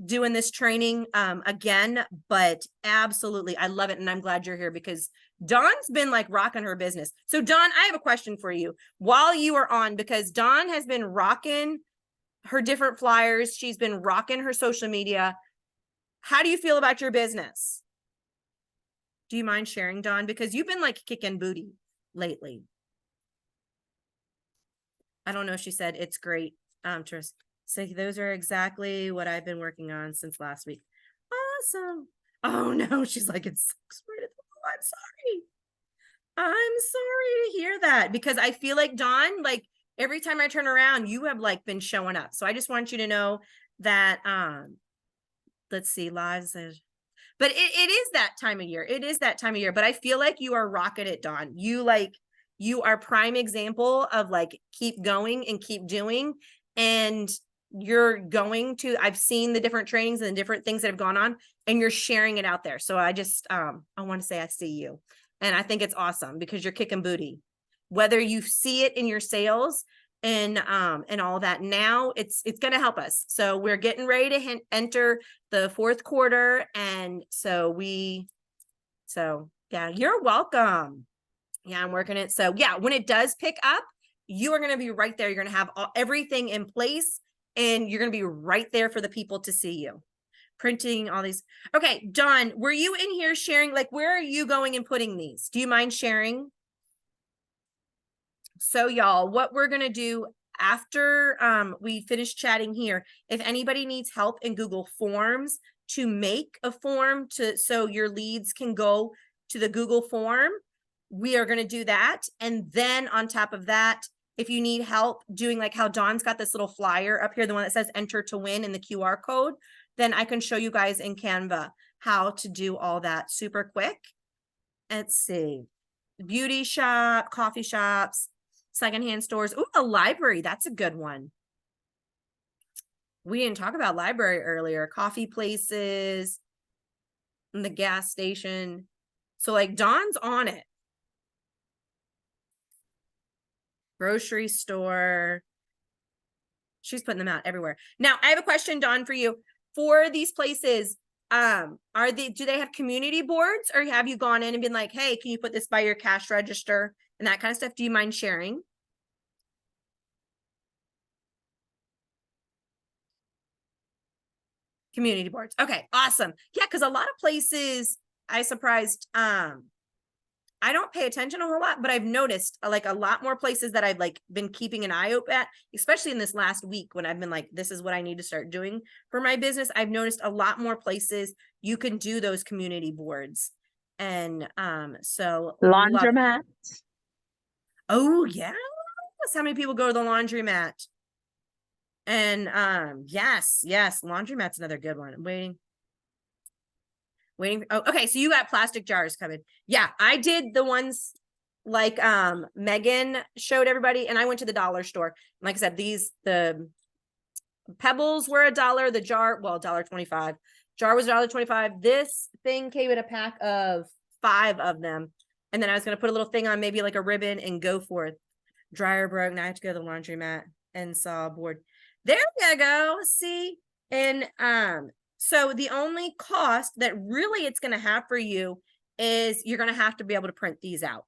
doing this training again, but absolutely I love it, and I'm glad you're here because Dawn's been like rocking her business. So Dawn, I have a question for you while you are on, because Dawn has been rocking her different flyers, she's been rocking her social media. How do you feel about your business? Do you mind sharing, Dawn, because you've been like kicking booty lately? I don't know if she said it's great. Tris. So those are exactly what I've been working on since last week. Awesome. Oh no, she's like, it sucks. I'm sorry. I'm sorry to hear that, because I feel like Dawn, like every time I turn around, you have like been showing up. So I just want you to know that let's see, lives but it is that time of year. It is that time of year. But I feel like you are rocking it, Dawn. You are prime example of like, keep going and keep doing. And you're going to, I've seen the different trainings and the different things that have gone on, and you're sharing it out there. So I just, I want to say I see you. And I think it's awesome because you're kicking booty, whether you see it in your sales and all that. Now it's going to help us. So we're getting ready to enter the fourth quarter. And so yeah, you're welcome. Yeah, I'm working it. So yeah, when it does pick up, you are going to be right there. You're going to have everything in place, and you're going to be right there for the people to see you. Printing all these. Okay, Dawn, were you in here sharing? Like, where are you going and putting these? Do you mind sharing? So y'all, what we're going to do after we finish chatting here, if anybody needs help in Google Forms to make a form so your leads can go to the Google form, we are going to do that. And then on top of that, if you need help doing like how Dawn's got this little flyer up here, the one that says enter to win in the QR code, then I can show you guys in Canva how to do all that super quick. Let's see. Beauty shop, coffee shops, secondhand stores. Ooh, a library. That's a good one. We didn't talk about library earlier. Coffee places, and the gas station. So like Dawn's on it. Grocery store. She's putting them out everywhere. Now, I have a question, Dawn, for you. For these places, do they have community boards, or have you gone in and been like, hey, can you put this by your cash register and that kind of stuff? Do you mind sharing? Community boards. Okay, awesome. Yeah, because a lot of places I surprised, I don't pay attention a whole lot, but I've noticed like a lot more places that I've like been keeping an eye open at, especially in this last week when I've been like, this is what I need to start doing for my business. I've noticed a lot more places you can do those community boards. And so Laundromat. oh yeah. How many people go to the laundromat? And yes, laundromat's another good one. I'm waiting. Oh, okay. So you got plastic jars coming. Yeah, I did the ones like Megan showed everybody, and I went to the dollar store. Like I said, the pebbles were $1. The jar, well, $1.25. Jar was $1.25. This thing came in a pack of 5 of them. And then I was gonna put a little thing on, maybe like a ribbon, and go forth. Dryer broke. Now I have to go to the laundromat and saw a board. There you go. See? And so the only cost that really it's going to have for you is you're going to have to be able to print these out.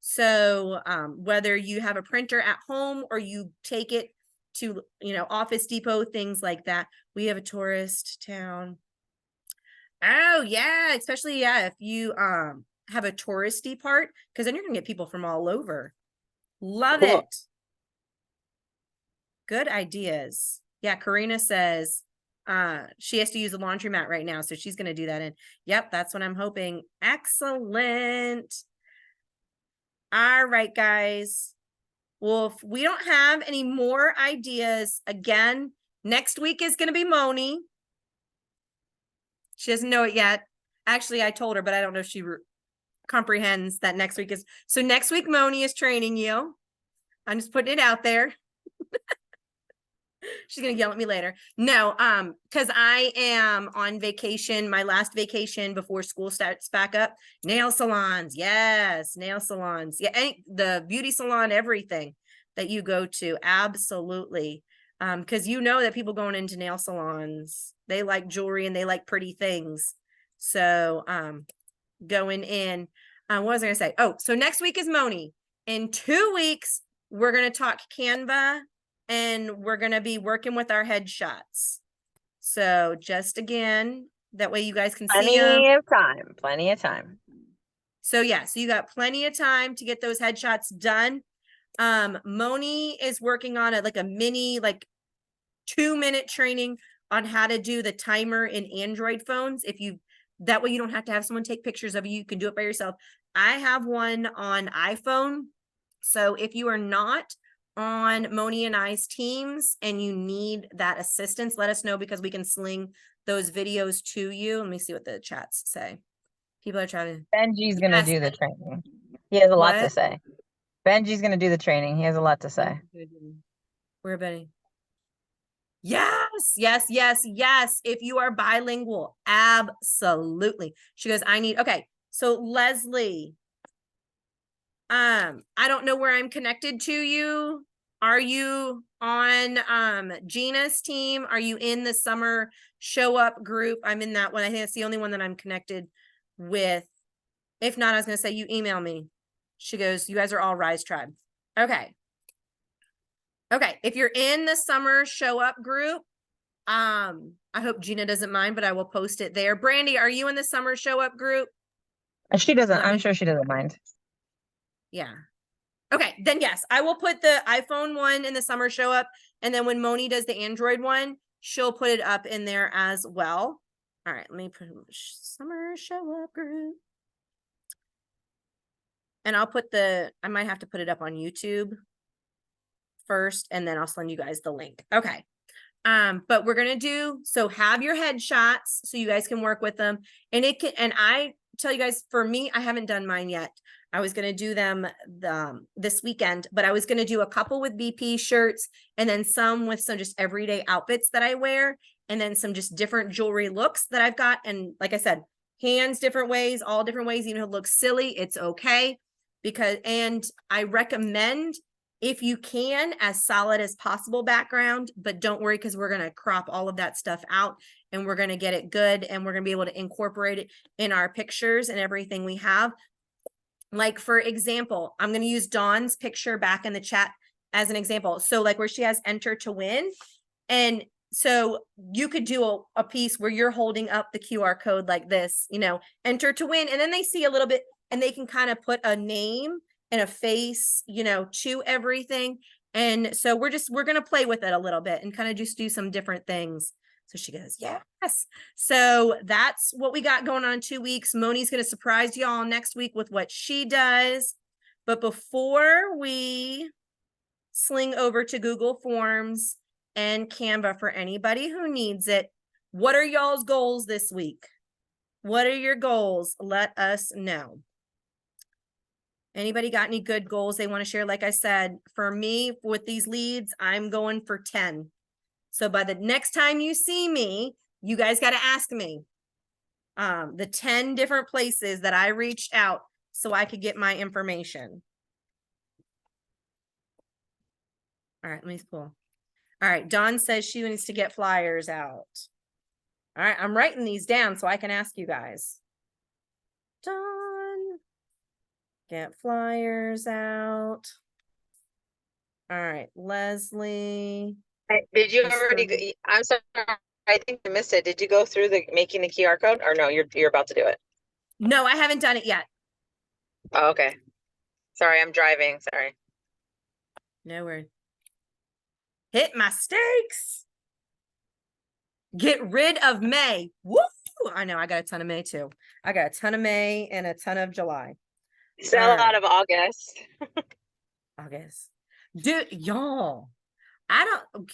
So whether you have a printer at home or you take it to, Office Depot, things like that. We have a tourist town. Oh yeah, especially if you have a touristy part, because then you're gonna get people from all over. Love Cool. it. Good ideas. Yeah, Karina says she has to use a laundromat right now, so she's gonna do that. And yep, that's what I'm hoping. Excellent. All right, guys. Well, if we don't have any more ideas, again, next week is gonna be Moni. She doesn't know it yet. Actually, I told her, but I don't know if she comprehends that next week is. So next week, Moni is training you. I'm just putting it out there. She's gonna yell at me later. No, because I am on vacation, my last vacation before school starts back up. Nail salons, yes, nail salons. Yeah, the beauty salon, everything that you go to, absolutely. Because that people going into nail salons, they like jewelry and they like pretty things. So going in, what was I gonna say? Oh, so next week is Moni. In 2 weeks, we're gonna talk Canva. And we're going to be working with our headshots. So just again, that way you guys can see them. Plenty of time. So yeah, so you got plenty of time to get those headshots done. Moni is working on a mini 2-minute training on how to do the timer in Android phones. That way you don't have to have someone take pictures of you. You can do it by yourself. I have one on iPhone. So if you are not on Moni and I's teams and you need that assistance, let us know, because we can sling those videos to you. Let me see what the chats say. People are trying to. Benji's gonna do the training. He has a lot to What? say. Benji's gonna do the training. He has a lot to say. Where, Benny? Yes. If you are bilingual, absolutely. She goes, okay. So Leslie, I don't know where I'm connected to you. Are you on Gina's team? Are you in the summer show up group? I'm in that one. I think it's the only one that I'm connected with. If not, I was going to say, you email me. She goes, you guys are all Rise Tribe. Okay. If you're in the summer show up group, I hope Gina doesn't mind, but I will post it there. Brandy, are you in the summer show up group? She doesn't. I'm sure she doesn't mind. Yeah. Okay, then yes, I will put the iPhone one in the summer show up. And then when Moni does the Android one, she'll put it up in there as well. All right, let me put summer show up group. And I might have to put it up on YouTube first, and then I'll send you guys the link. Okay. But we're going to have your headshots so you guys can work with them. And I tell you guys, for me, I haven't done mine yet. I was going to do them this weekend, but I was going to do a couple with BP shirts and then some with some just everyday outfits that I wear, and then some just different jewelry looks that I've got. And like I said, hands different ways, all different ways, even if it looks silly, it's okay. And I recommend, if you can, as solid as possible background, but don't worry, because we're going to crop all of that stuff out and we're going to get it good, and we're going to be able to incorporate it in our pictures and everything we have. Like, for example, I'm going to use Dawn's picture back in the chat as an example. So where she has enter to win, and so you could do a piece where you're holding up the QR code like this, you know, enter to win. And then they see a little bit and they can kind of put a name and a face, you know, to everything. And so we're going to play with it a little bit and kind of just do some different things. So she goes, yes. So that's what we got going on in 2 weeks. Moni's going to surprise y'all next week with what she does. But before we sling over to Google Forms and Canva for anybody who needs it, what are y'all's goals this week? What are your goals? Let us know. Anybody got any good goals they want to share? Like I said, for me, with these leads, I'm going for 10. So by the next time you see me, you guys got to ask me the 10 different places that I reached out so I could get my information. All right, let me pull. All right, Dawn says she needs to get flyers out. All right, I'm writing these down so I can ask you guys. Dawn, get flyers out. All right, Leslie. Did you Just already? started. I'm sorry, I think I missed it. Did you go through the making the QR code, or no? You're about to do it. No, I haven't done it yet. Oh, okay. Sorry, I'm driving. Sorry. No worries. Hit my stakes. Get rid of May. Woo! I know I got a ton of May too. I got a ton of May and a ton of July. Sell All right. out of August. August. Dude, y'all.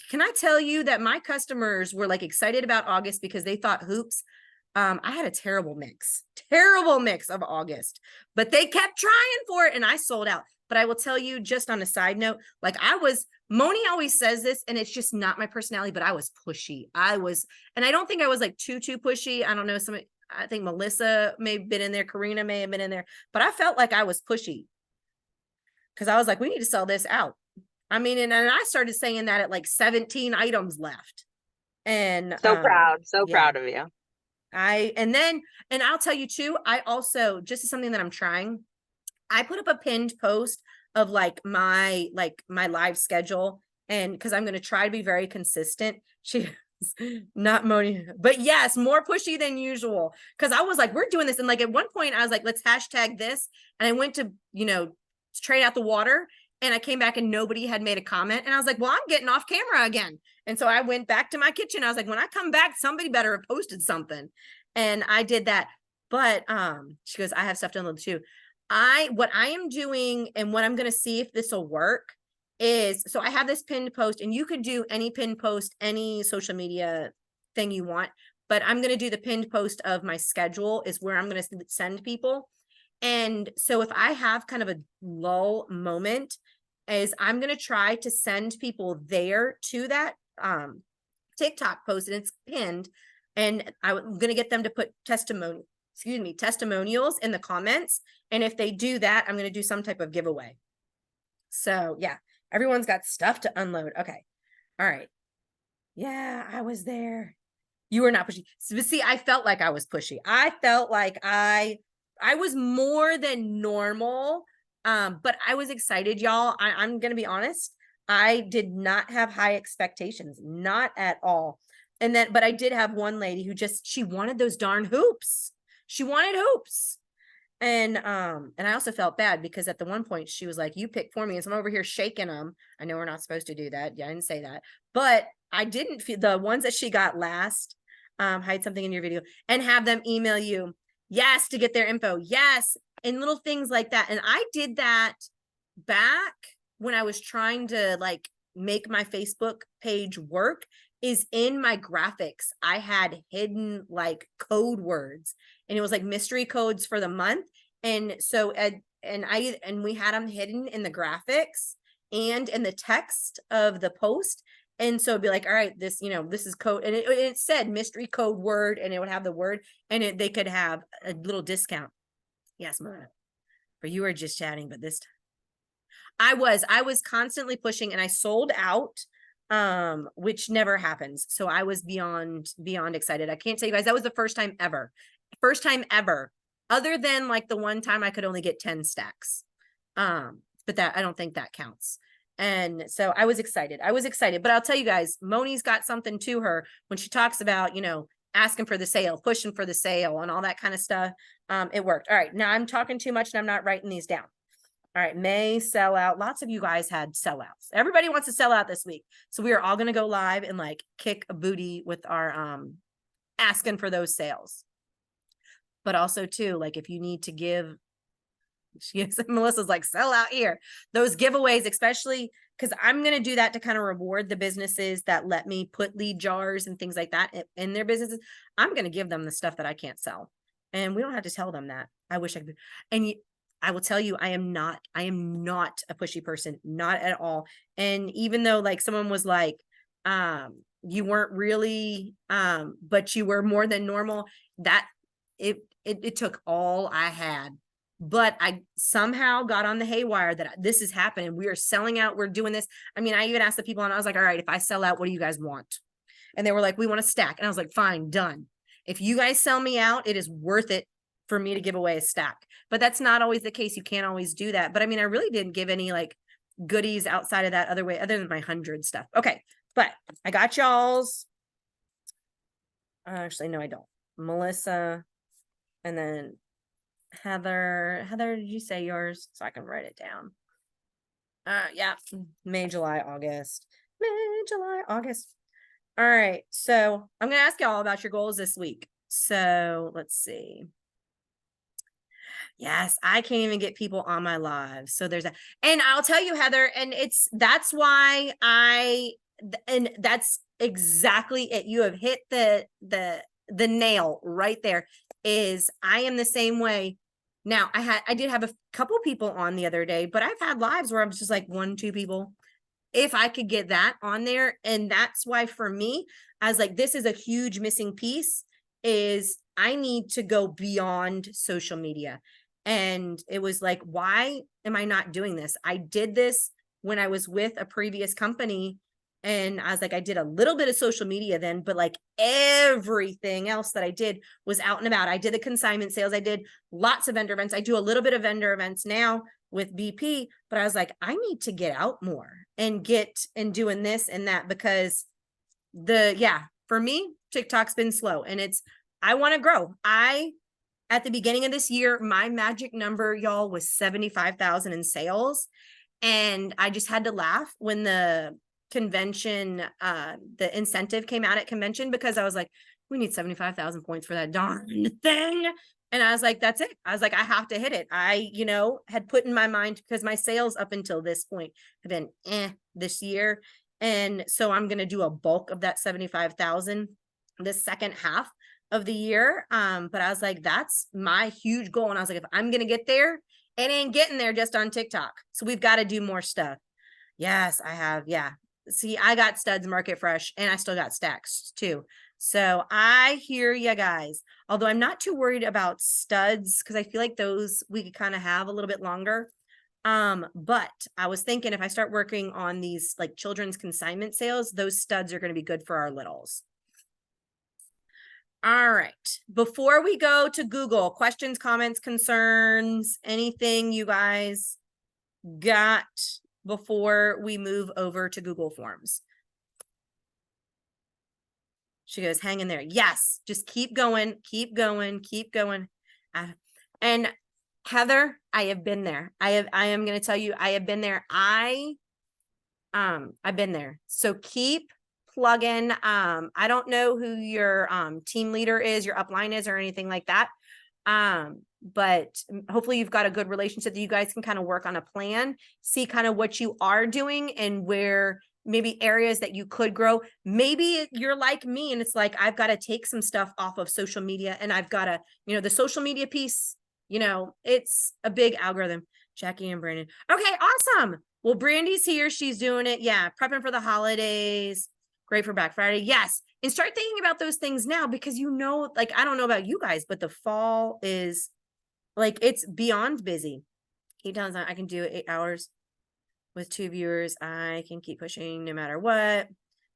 Can I tell you that my customers were like excited about August because they thought hoops. I had a terrible mix of August, but they kept trying for it and I sold out. But I will tell you, just on a side note, like Moni always says this and it's just not my personality, but I was pushy. And I don't think I was like too pushy. I don't know. I think Melissa may have been in there. Karina may have been in there, but I felt like I was pushy because I was like, we need to sell this out. I mean, and I started saying that at like 17 items left. And So proud of you. And I'll tell you too, I also, just as something that I'm trying, I put up a pinned post of like my live schedule. And because I'm going to try to be very consistent. She not Moni, but yes, more pushy than usual. Cause I was like, we're doing this. And like, at one point I was like, let's hashtag this. And I went to, trade out the water. And I came back and nobody had made a comment. And I was like, well, I'm getting off camera again. And so I went back to my kitchen. I was like, when I come back, somebody better have posted something. And I did that. But she goes, I have stuff to unload too. What I am doing and what I'm going to see if this will work is, so I have this pinned post and you could do any pinned post, any social media thing you want. But I'm going to do the pinned post of my schedule is where I'm going to send people. And so if I have kind of a lull moment, is I'm going to try to send people there to that TikTok post and it's pinned. And I'm going to get them to put testimonials in the comments. And if they do that, I'm going to do some type of giveaway. So yeah, everyone's got stuff to unload. Okay. All right. Yeah, I was there. You were not pushy. So, see, I felt like I was pushy. I felt like I was more than normal. But I was excited, y'all. I'm going to be honest. I did not have high expectations, not at all. But I did have one lady who she wanted those darn hoops. She wanted hoops. And I also felt bad because at the one point she was like, you pick for me. And so I'm over here shaking them. I know we're not supposed to do that. Yeah, I didn't say that, but I didn't feel the ones that she got last, hide something in your video and have them email you. Yes. To get their info. Yes. And little things like that. And I did that back when I was trying to like make my Facebook page work. Is in my graphics. I had hidden like code words and it was like mystery codes for the month. And so, and we had them hidden in the graphics and in the text of the post. And so it'd be like, all right, this, this is code. And it said mystery code word and it would have the word and they could have a little discount. Yes, Mona, but you were just chatting, but this time I was constantly pushing and I sold out. Which never happens. So I was beyond excited. I can't tell you guys, that was the first time ever, other than like the one time I could only get 10 stacks. But that, I don't think that counts. And so I was excited. But I'll tell you guys, Moni's got something to her when she talks about, you know, asking for the sale, pushing for the sale and all that kind of stuff. It worked. All right. Now I'm talking too much and I'm not writing these down. All right. May sell out. Lots of you guys had sellouts. Everybody wants to sell out this week. So we are all going to go live and like kick a booty with our, asking for those sales. But also too, like if you need to give, Melissa's like, sell out here. Those giveaways, especially because I'm going to do that to kind of reward the businesses that let me put lead jars and things like that in their businesses. I'm going to give them the stuff that I can't sell. And we don't have to tell them that. I wish I could. And I will tell you, I am not a pushy person, not at all. And even though like someone was like, you weren't really, but you were more than normal, that it took all I had. But I somehow got on the haywire that this is happening. We are selling out. We're doing this. I mean, I even asked the people and I was like, all right, if I sell out, what do you guys want? And they were like, we want a stack. And I was like, fine, done. If you guys sell me out, it is worth it for me to give away a stack. But that's not always the case. You can't always do that. But I mean, I really didn't give any like goodies outside of that other way, other than my 100 stuff. Okay. But I got y'all's. Actually, no, I don't. Melissa. And then Heather, did you say yours? So I can write it down. Yeah, May, July, August. All right. So I'm going to ask y'all about your goals this week. So let's see. Yes, I can't even get people on my live. So there's that. And I'll tell you, Heather, and that's why and that's exactly it. You have hit the nail right there. Is I am the same way. Now I did have a couple people on the other day, but I've had lives where I'm just like 1-2 people. If I could get that on there. And that's why for me, I was like, this is a huge missing piece, is I need to go beyond social media. And it was like, why am I not doing this? I did this when I was with a previous company. And I was like, I did a little bit of social media then, but like everything else that I did was out and about. I did the consignment sales. I did lots of vendor events. I do a little bit of vendor events now with BP, but I was like, I need to get out more and get and doing this and that, because for me, TikTok's been slow and I want to grow. At the beginning of this year, my magic number, y'all, was 75,000 in sales. And I just had to laugh when the convention, the incentive came out at convention, because I was like, we need 75,000 points for that darn thing. And I was like, that's it. I was like, I have to hit it. I, had put in my mind, because my sales up until this point have been this year. And so I'm going to do a bulk of that 75,000 this second half of the year. But I was like, that's my huge goal. And I was like, if I'm going to get there, it ain't getting there just on TikTok. So we've got to do more stuff. Yes, I have. Yeah. See, I got studs market fresh and I still got stacks too. So I hear you guys, although I'm not too worried about studs, because I feel like those we could kind of have a little bit longer. But I was thinking if I start working on these like children's consignment sales, those studs are going to be good for our littles. All right. Before we go to Google, questions, comments, concerns, anything you guys got before we move over to Google Forms? She goes, hang in there. Yes, just keep going, keep going, keep going. And Heather, I have been there. I am going to tell you, I have been there. I've been there. So keep plugging. I don't know who your team leader is, your upline is, or anything like that. But hopefully you've got a good relationship that you guys can kind of work on a plan, see kind of what you are doing and where maybe areas that you could grow. Maybe you're like me and it's like, I've got to take some stuff off of social media and I've got to, the social media piece, it's a big algorithm. Jackie and Brandon. Okay, awesome. Well, Brandy's here. She's doing it. Yeah. Prepping for the holidays. Great for Black Friday. Yes. And start thinking about those things now, because like, I don't know about you guys, but the fall is like, it's beyond busy. He tells I can do 8 hours with 2 viewers. I can keep pushing no matter what.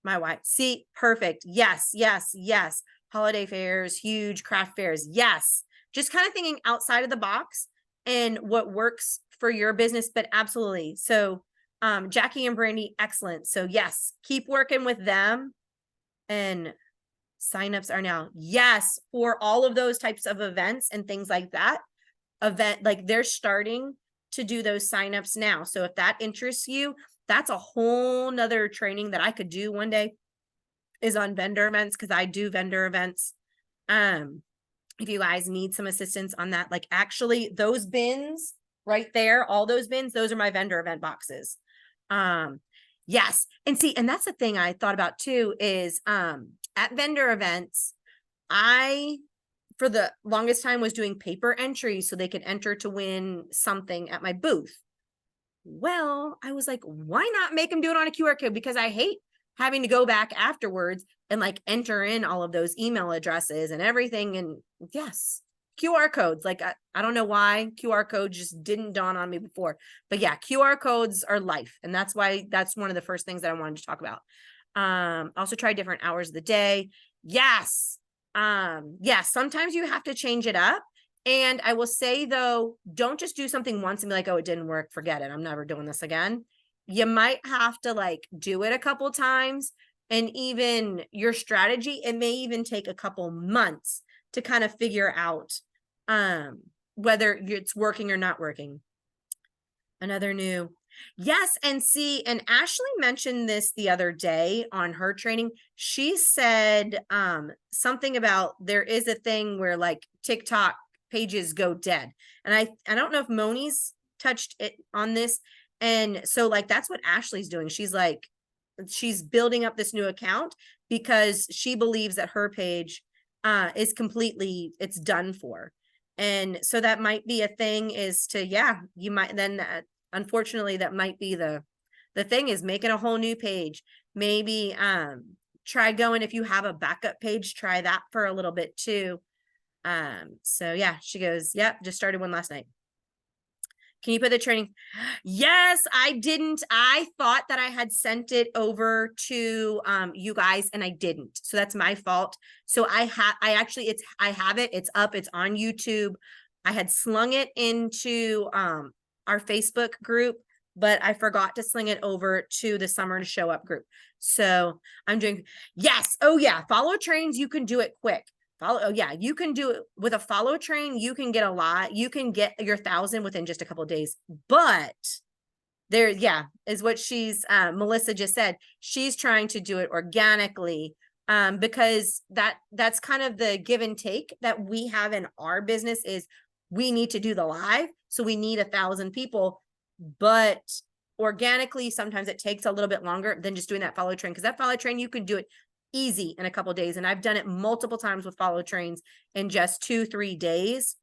My wife, see, perfect. Yes, yes, yes. Holiday fairs, huge craft fairs. Yes. Just kind of thinking outside of the box and what works for your business, but absolutely. So Jackie and Brandy, excellent. So yes, keep working with them, and signups are now, yes, for all of those types of events and things like that. Like they're starting to do those signups now. So if that interests you, that's a whole nother training that I could do one day, is on vendor events, because I do vendor events. If you guys need some assistance on that, like actually those bins right there, all those bins, those are my vendor event boxes. Yes. And see, and that's the thing I thought about too, is at vendor events, I for the longest time was doing paper entries so they could enter to win something at my booth. Well, I was like, why not make them do it on a QR code? Because I hate having to go back afterwards and like enter in all of those email addresses and everything. And yes, QR codes. Like, I don't know why QR codes just didn't dawn on me before, but yeah, QR codes are life. And that's why that's one of the first things that I wanted to talk about. Also try different hours of the day. Yes. Yes, sometimes you have to change it up. And I will say though, don't just do something once and be like, oh, it didn't work. Forget it. I'm never doing this again. You might have to like do it a couple times, and even your strategy, it may even take a couple months to kind of figure out, whether it's working or not working. Another new, yes. And see, and Ashley mentioned this the other day on her training. She said, something about there is a thing where like TikTok pages go dead. And I don't know if Moni's touched it on this. And so like, that's what Ashley's doing. She's like, she's building up this new account because she believes that her page, is completely, it's done for. And so that might be a thing, is to, yeah, you might then, unfortunately, that might be the thing, is making a whole new page. Maybe, try going, if you have a backup page, try that for a little bit too. So yeah, she goes, yep, just started one last night. Can you put the training? Yes, I didn't. I thought that I had sent it over to you guys, and I didn't. So that's my fault. So I have it. It's up. It's on YouTube. I had slung it into our Facebook group, but I forgot to sling it over to the Summer to Show Up group. So I'm doing, yes. Oh yeah. Follow trains. You can do it quick. Oh yeah, you can do it with a follow train. You can get a lot. You can get your 1,000 within just a couple of days. But there, yeah, is what she's Melissa just said. She's trying to do it organically, because that's kind of the give and take that we have in our business, is we need to do the live, so we need 1,000 people. But organically, sometimes it takes a little bit longer than just doing that follow train, because that follow train, you can do it easy in a couple of days. And I've done it multiple times with follow trains in just 2-3 days.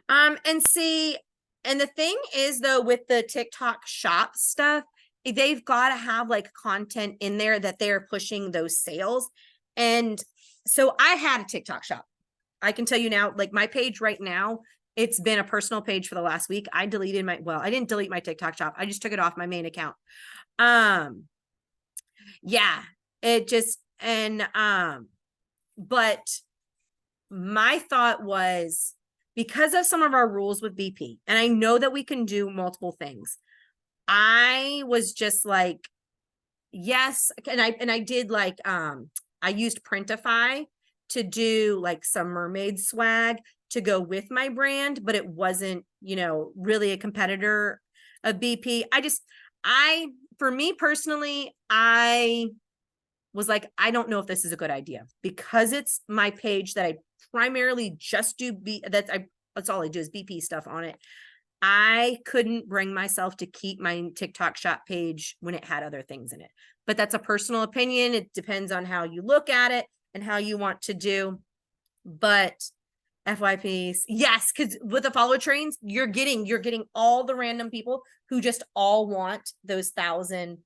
And see, and the thing is though, with the TikTok shop stuff, they've got to have like content in there that they're pushing those sales. And so I had a TikTok shop. I can tell you now, like my page right now, it's been a personal page for the last week. I deleted I didn't delete my TikTok shop. I just took it off my main account. Yeah. It just, and, but my thought was, because of some of our rules with BP, and I know that we can do multiple things, I was just like, yes. And I did like, I used Printify to do like some mermaid swag to go with my brand, but it wasn't, really a competitor of BP. For me personally, I was like, I don't know if this is a good idea, because it's my page that I primarily just do that's all I do is BP stuff on it. I couldn't bring myself to keep my TikTok shop page when it had other things in it, but that's a personal opinion. It depends on how you look at it and how you want to do. But FYPs, yes, because with the follow trains, you're getting all the random people who just all want those 1,000,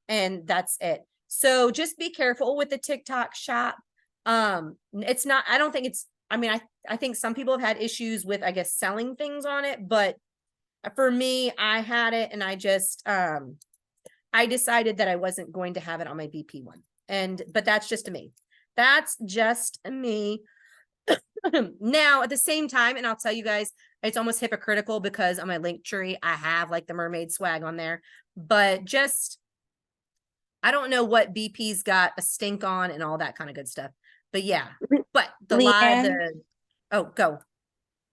and that's it. So just be careful with the TikTok shop. It's not, I don't think it's, I think some people have had issues with, I guess, selling things on it, but for me, I had it, and I just, I decided that I wasn't going to have it on my BP one. But that's just me. That's just me. Now, at the same time, and I'll tell you guys, it's almost hypocritical, because on my link tree, I have like the mermaid swag on there, but just, I don't know what BP's got a stink on and all that kind of good stuff. But yeah, but the live, oh, go.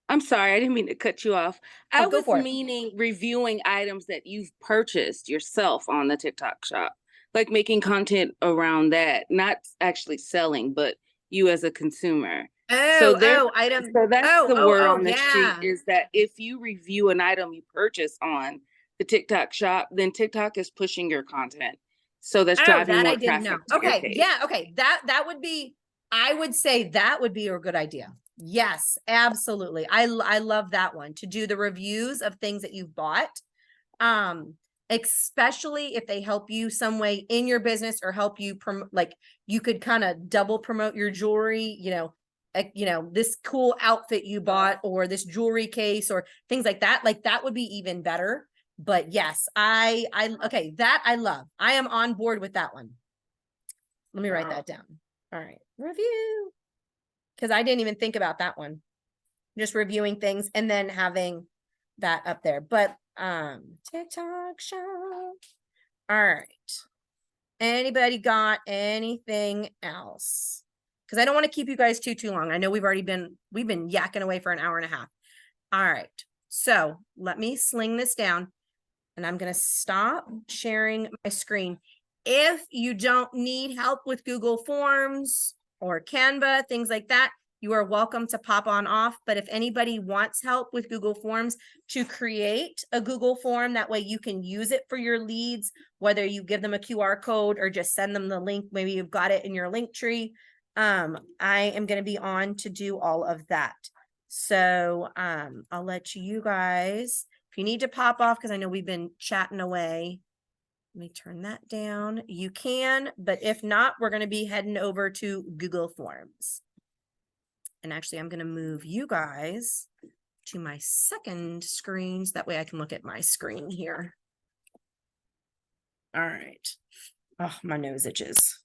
I'm sorry, I didn't mean to cut you off. I Oh, go was for it. meaning reviewing items that you've purchased yourself on the TikTok shop, like making content around that, not actually selling, but you as a consumer. So Item. so that's the word on the street, Yeah. is that if you review an item you purchase on the TikTok shop, then TikTok is pushing your content. So that's driving That more I didn't know. traffic to your Okay, page. yeah, okay. That would be, I would say that would be a good idea. Yes, absolutely. I love that one, to do the reviews of things that you've bought. Especially if they help you some way in your business or help you like you could kind of double promote your jewelry, this cool outfit you bought or this jewelry case or things like that. Like that would be even better. But yes, okay, that I love. I am on board with that one. Let me write that down. All right, review. Because I didn't even think about that one. Just reviewing things and then having that up there. But TikTok shop. All right. Anybody got anything else? Because I don't want to keep you guys too long. I know we've been yakking away for an hour and a half. All right. So let me sling this down and I'm going to stop sharing my screen. If you don't need help with Google Forms or Canva, things like that, you are welcome to pop on off. But if anybody wants help with Google Forms to create a Google form, that way you can use it for your leads, whether you give them a QR code or just send them the link, maybe you've got it in your link tree. I am going to be on to do all of that. So I'll let you guys, if you need to pop off, because I know we've been chatting away. Let me turn that down. You can, but if not, we're going to be heading over to Google Forms. And actually, I'm going to move you guys to my second screen, so that way I can look at my screen here. All right. Oh, my nose itches.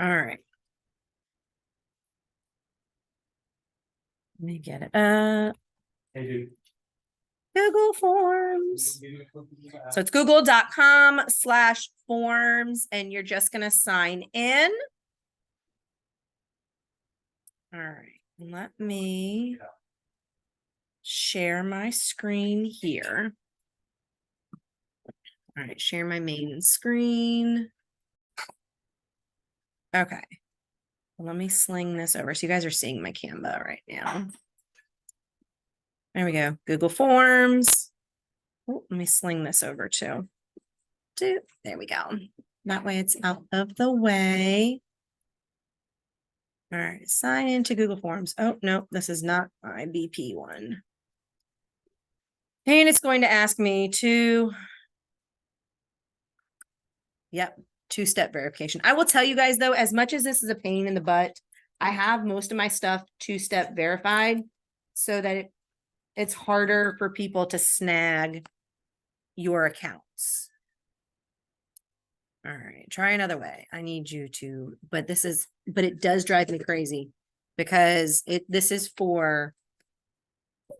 All right. Let me get it. Google Forms. So it's google.com/forms, and you're just going to sign in. All right, let me share my screen here. All right, share my main screen. Okay, well, let me sling this over. So you guys are seeing my Canva right now. There we go, Google Forms. Oh, let me sling this over too. There we go. That way it's out of the way. All right, sign into Google Forms. Oh, no, this is not my BP one. And it's going to ask me to, yep, two-step verification. I will tell you guys though, as much as this is a pain in the butt, I have most of my stuff two-step verified so that it's harder for people to snag your accounts. All right, try another way. I need you to, but it does drive me crazy because this is for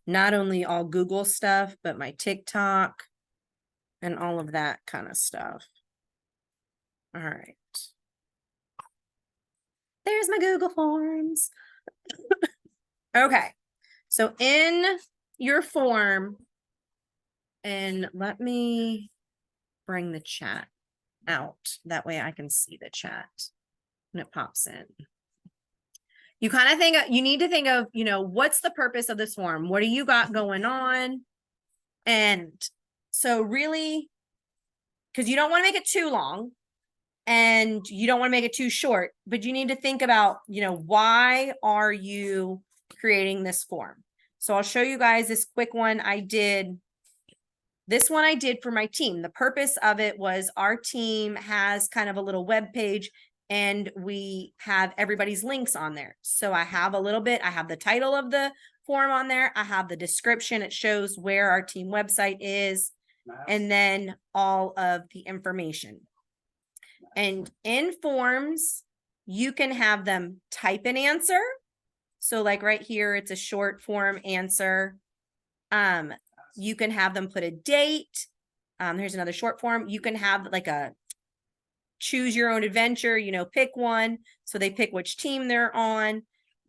not only all Google stuff, but my TikTok and all of that kind of stuff. All right. There's my Google Forms. Okay. So in your form, and let me bring the chat out. That way I can see the chat when it pops in. You kind of you need to think of, what's the purpose of this form? What do you got going on? And so really, because you don't want to make it too long and you don't want to make it too short, but you need to think about, why are you creating this form? So I'll show you guys this quick one I did. This one I did for my team. The purpose of it was our team has kind of a little web page and we have everybody's links on there. So I have a little bit, I have the title of the form on there. I have the description. It shows where our team website is, and then all of the information. And in forms, you can have them type an answer. So like right here, it's a short form answer. You can have them put a date. Here's another short form. You can have like a choose your own adventure, you know, pick one. So they pick which team they're on.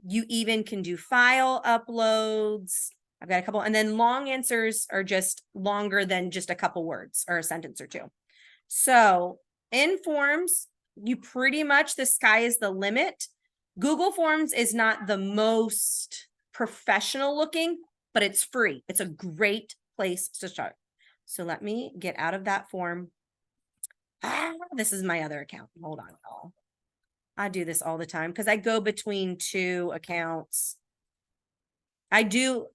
You even can do file uploads. I've got a couple, and then long answers are just longer than just a couple words or a sentence or two. So in Forms, you pretty much, the sky is the limit. Google Forms is not the most professional looking, but it's free. It's a great place to start. So let me get out of that form. This is my other account. Hold on, y'all. I do this all the time because I go between two accounts. I do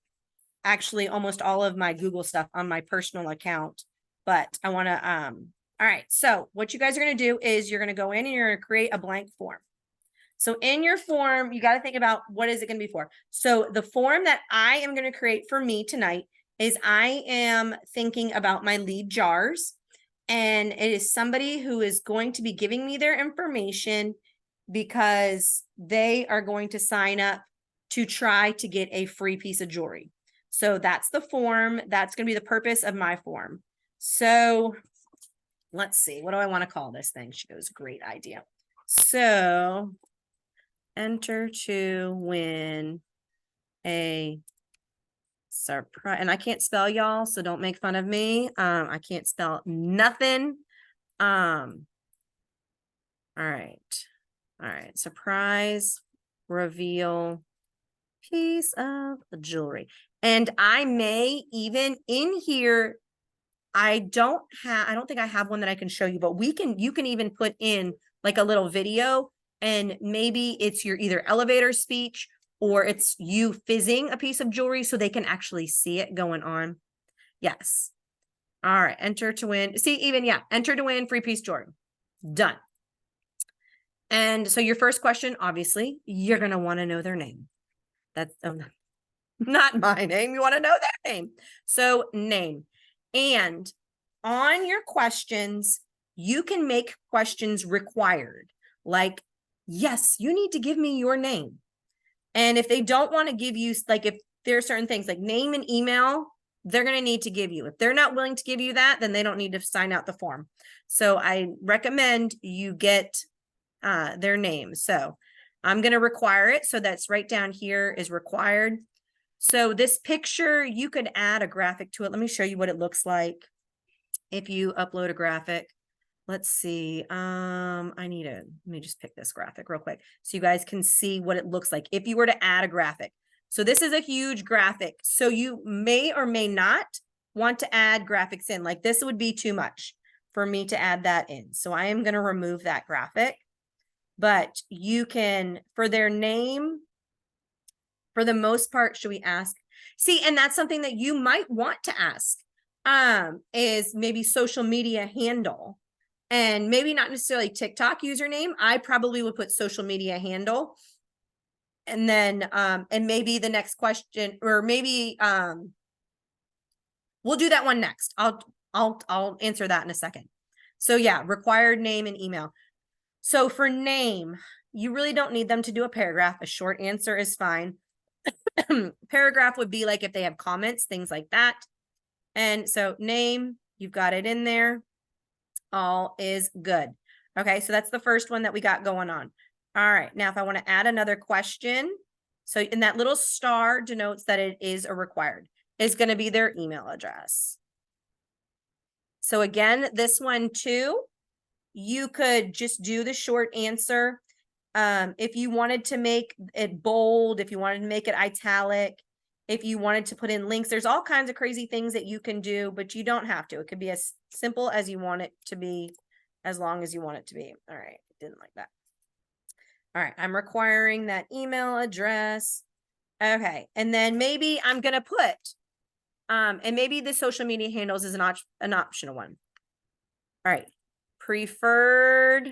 actually almost all of my Google stuff on my personal account, but I want to, all right. So what you guys are going to do is you're going to go in and you're going to create a blank form. So in your form, you got to think about what is it going to be for. So the form that I am going to create for me tonight is I am thinking about my lead jars, and it is somebody who is going to be giving me their information because they are going to sign up to try to get a free piece of jewelry. So that's the form. That's going to be the purpose of my form. So let's see. What do I want to call this thing? She goes, great idea. So enter to win a surprise. And I can't spell, y'all, so don't make fun of me. I can't spell nothing. All right. All right. Surprise reveal piece of jewelry. And I may even in here, I don't think I have one that I can show you, but you can even put in like a little video, and maybe it's your either elevator speech or it's you fizzing a piece of jewelry so they can actually see it going on. Yes. All right. Enter to win. See, even, yeah. Enter to win free piece jewelry. Done. And so your first question, obviously, you're going to want to know their name. That's not my name. You want to know their name. So name. And on your questions, you can make questions required. Like, yes, you need to give me your name. And if they don't want to give you, like if there are certain things like name and email, they're going to need to give you. If they're not willing to give you that, then they don't need to sign out the form. So I recommend you get their name. So I'm going to require it. So that's right down here is required. So this picture, you could add a graphic to it. Let me show you what it looks like if you upload a graphic. Let's see. Let me just pick this graphic real quick so you guys can see what it looks like if you were to add a graphic. So this is a huge graphic. So you may or may not want to add graphics in. Like this would be too much for me to add that in. So I am going to remove that graphic. But you can, for their name, for the most part, should we ask? See, and that's something that you might want to ask, is maybe social media handle. And maybe not necessarily TikTok username. I probably would put social media handle. And then, and maybe the next question, or maybe, we'll do that one next. I'll answer that in a second. So yeah, required name and email. So for name, you really don't need them to do a paragraph. A short answer is fine. Paragraph would be like if they have comments, things like that. And so name, you've got it in there. All is good. Okay, so that's the first one that we got going on. All right, now if I want to add another question, so in that little star denotes that it is a required, is going to be their email address. So again, this one too, you could just do the short answer. If you wanted to make it bold, if you wanted to make it italic, if you wanted to put in links, there's all kinds of crazy things that you can do, but you don't have to. It could be as simple as you want it to be, as long as you want it to be. All right, didn't like that. All right, I'm requiring that email address. Okay, and then maybe I'm gonna put, and maybe the social media handles is an optional one. All right, preferred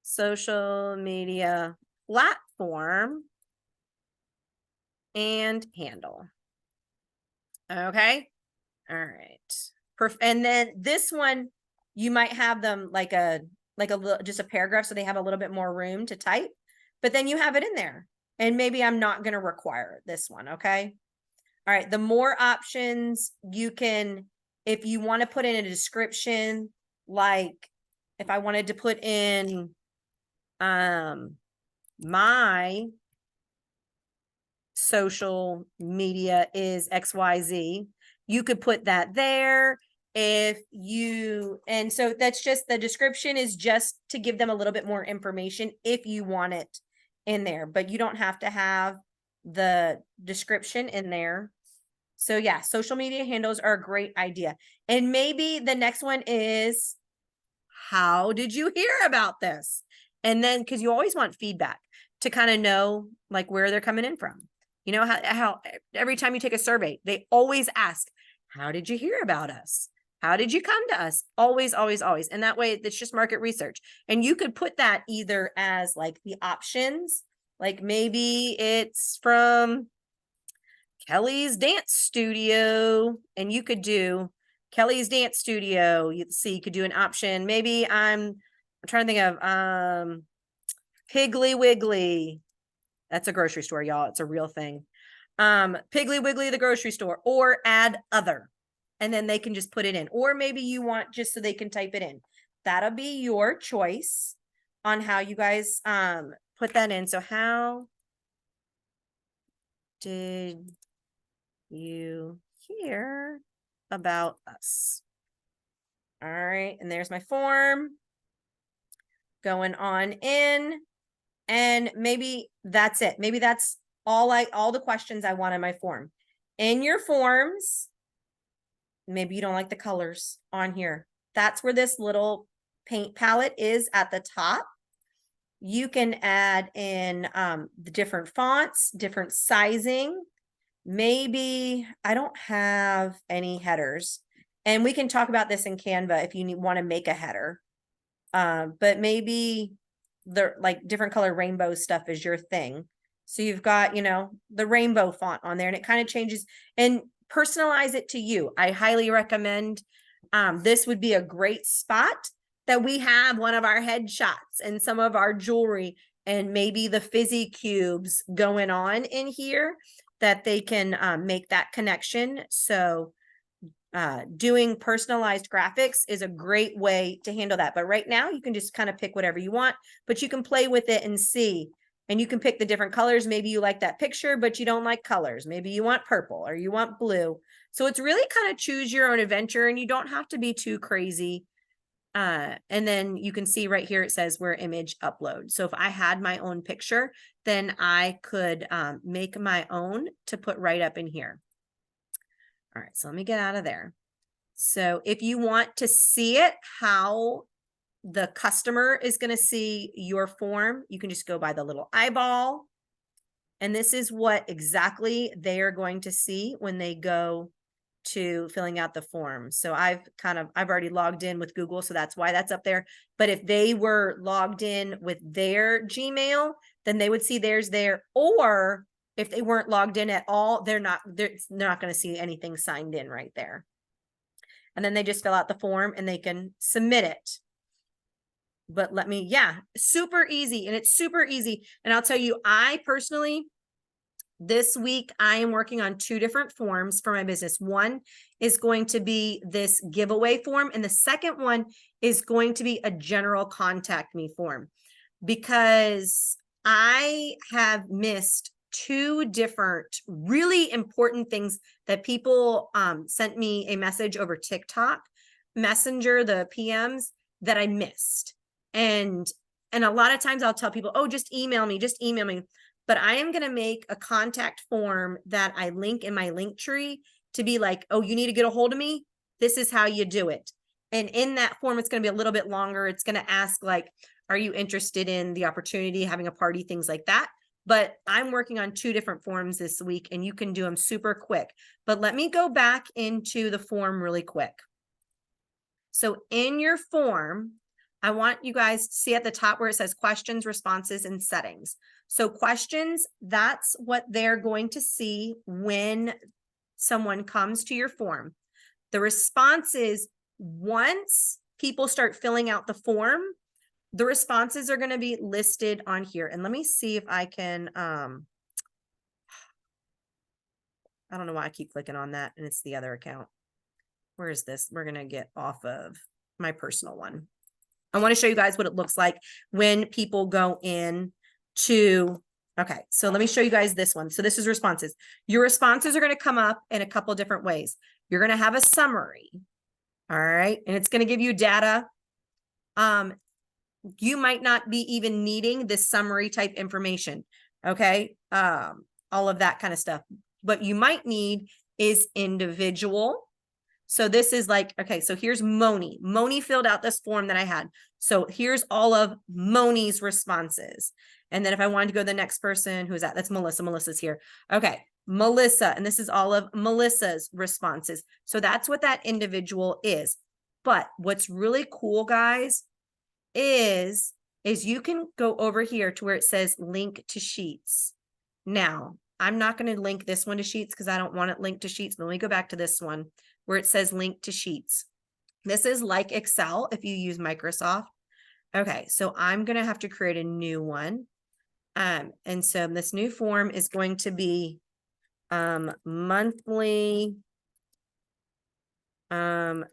social media platform and handle. Okay. All right. And then this one, you might have them like a little, just a paragraph. So they have a little bit more room to type, but then you have it in there, and maybe I'm not going to require this one. Okay. All right, the more options you can, if you want to put in a description, like if I wanted to put in my social media is XYZ, you could put that there. If you, and so that's just, the description is just to give them a little bit more information if you want it in there, but you don't have to have the description in there. So yeah, social media handles are a great idea. And maybe the next one is, how did you hear about this? And then, because you always want feedback to kind of know like where they're coming in from. You know how every time you take a survey, they always ask, how did you hear about us? How did you come to us? Always, always, always. And that way it's just market research. And you could put that either as like the options, like maybe it's from Kelly's dance studio, and you could do Kelly's dance studio. You see, you could do an option. Maybe I'm trying to think of Piggly Wiggly. That's a grocery store, y'all. It's a real thing. Piggly Wiggly, the grocery store, or add other. And then they can just put it in. Or maybe you want just so they can type it in. That'll be your choice on how you guys put that in. So how did you hear about us? All right, and there's my form going on in, and maybe that's it. Maybe that's all the questions I want in my form. In your forms, maybe you don't like the colors on here. That's where this little paint palette is at the top. You can add in the different fonts, different sizing. Maybe I don't have any headers, and we can talk about this in Canva if you want to make a header. But maybe the like different color rainbow stuff is your thing. So you've got, you know, the rainbow font on there, and it kind of changes, and personalize it to you. I highly recommend. This would be a great spot that we have one of our headshots and some of our jewelry and maybe the fizzy cubes going on in here, that they can make that connection. So doing personalized graphics is a great way to handle that. But right now you can just kind of pick whatever you want, but you can play with it and see, and you can pick the different colors. Maybe you like that picture, but you don't like colors. Maybe you want purple or you want blue. So it's really kind of choose your own adventure, and you don't have to be too crazy. And then you can see right here, it says where image upload. So if I had my own picture, then I could make my own to put right up in here. All right, so let me get out of there. So if you want to see it, how the customer is going to see your form, you can just go by the little eyeball. And this is what exactly they are going to see when they go to filling out the form. So I've already logged in with Google, so that's why that's up there. But if they were logged in with their Gmail, then they would see theirs there. Or if they weren't logged in at all, they're not going to see anything signed in right there. And then they just fill out the form and they can submit it. But super easy. And it's super easy. And I'll tell you, I personally, this week, I am working on 2 different forms for my business. One is going to be this giveaway form, and the second one is going to be a general contact me form, because I have missed 2 different really important things that people sent me a message over TikTok Messenger, the PMs, that I missed. And a lot of times I'll tell people, oh, just email me. But I am going to make a contact form that I link in my link tree to be like, oh, you need to get a hold of me. This is how you do it. And in that form, it's going to be a little bit longer. It's going to ask like, are you interested in the opportunity, having a party, things like that. But I'm working on 2 different forms this week, and you can do them super quick. But let me go back into the form really quick. So in your form, I want you guys to see at the top where it says questions, responses, and settings. So questions, that's what they're going to see when someone comes to your form. The responses, once people start filling out the form, the responses are going to be listed on here. And let me see if I can, I don't know why I keep clicking on that and it's the other account. Where is this? We're going to get off of my personal one. I want to show you guys what it looks like when people go in to, okay, so let me show you guys this one. So this is responses. Your responses are going to come up in a couple different ways. You're going to have a summary. All right. And it's going to give you data. You might not be even needing this summary type information. Okay. All of that kind of stuff. What you might need is individual. So this is like, okay, so here's Moni. Moni filled out this form that I had. So here's all of Moni's responses. And then if I wanted to go to the next person, who's that? That's Melissa. Melissa's here. Okay, Melissa. And this is all of Melissa's responses. So that's what that individual is. But what's really cool, guys, is you can go over here to where it says link to Sheets. Now, I'm not going to link this one to Sheets because I don't want it linked to Sheets. But let me go back to this one where it says link to Sheets. This is like Excel if you use Microsoft. Okay, so I'm going to have to create a new one. And so this new form is going to be monthly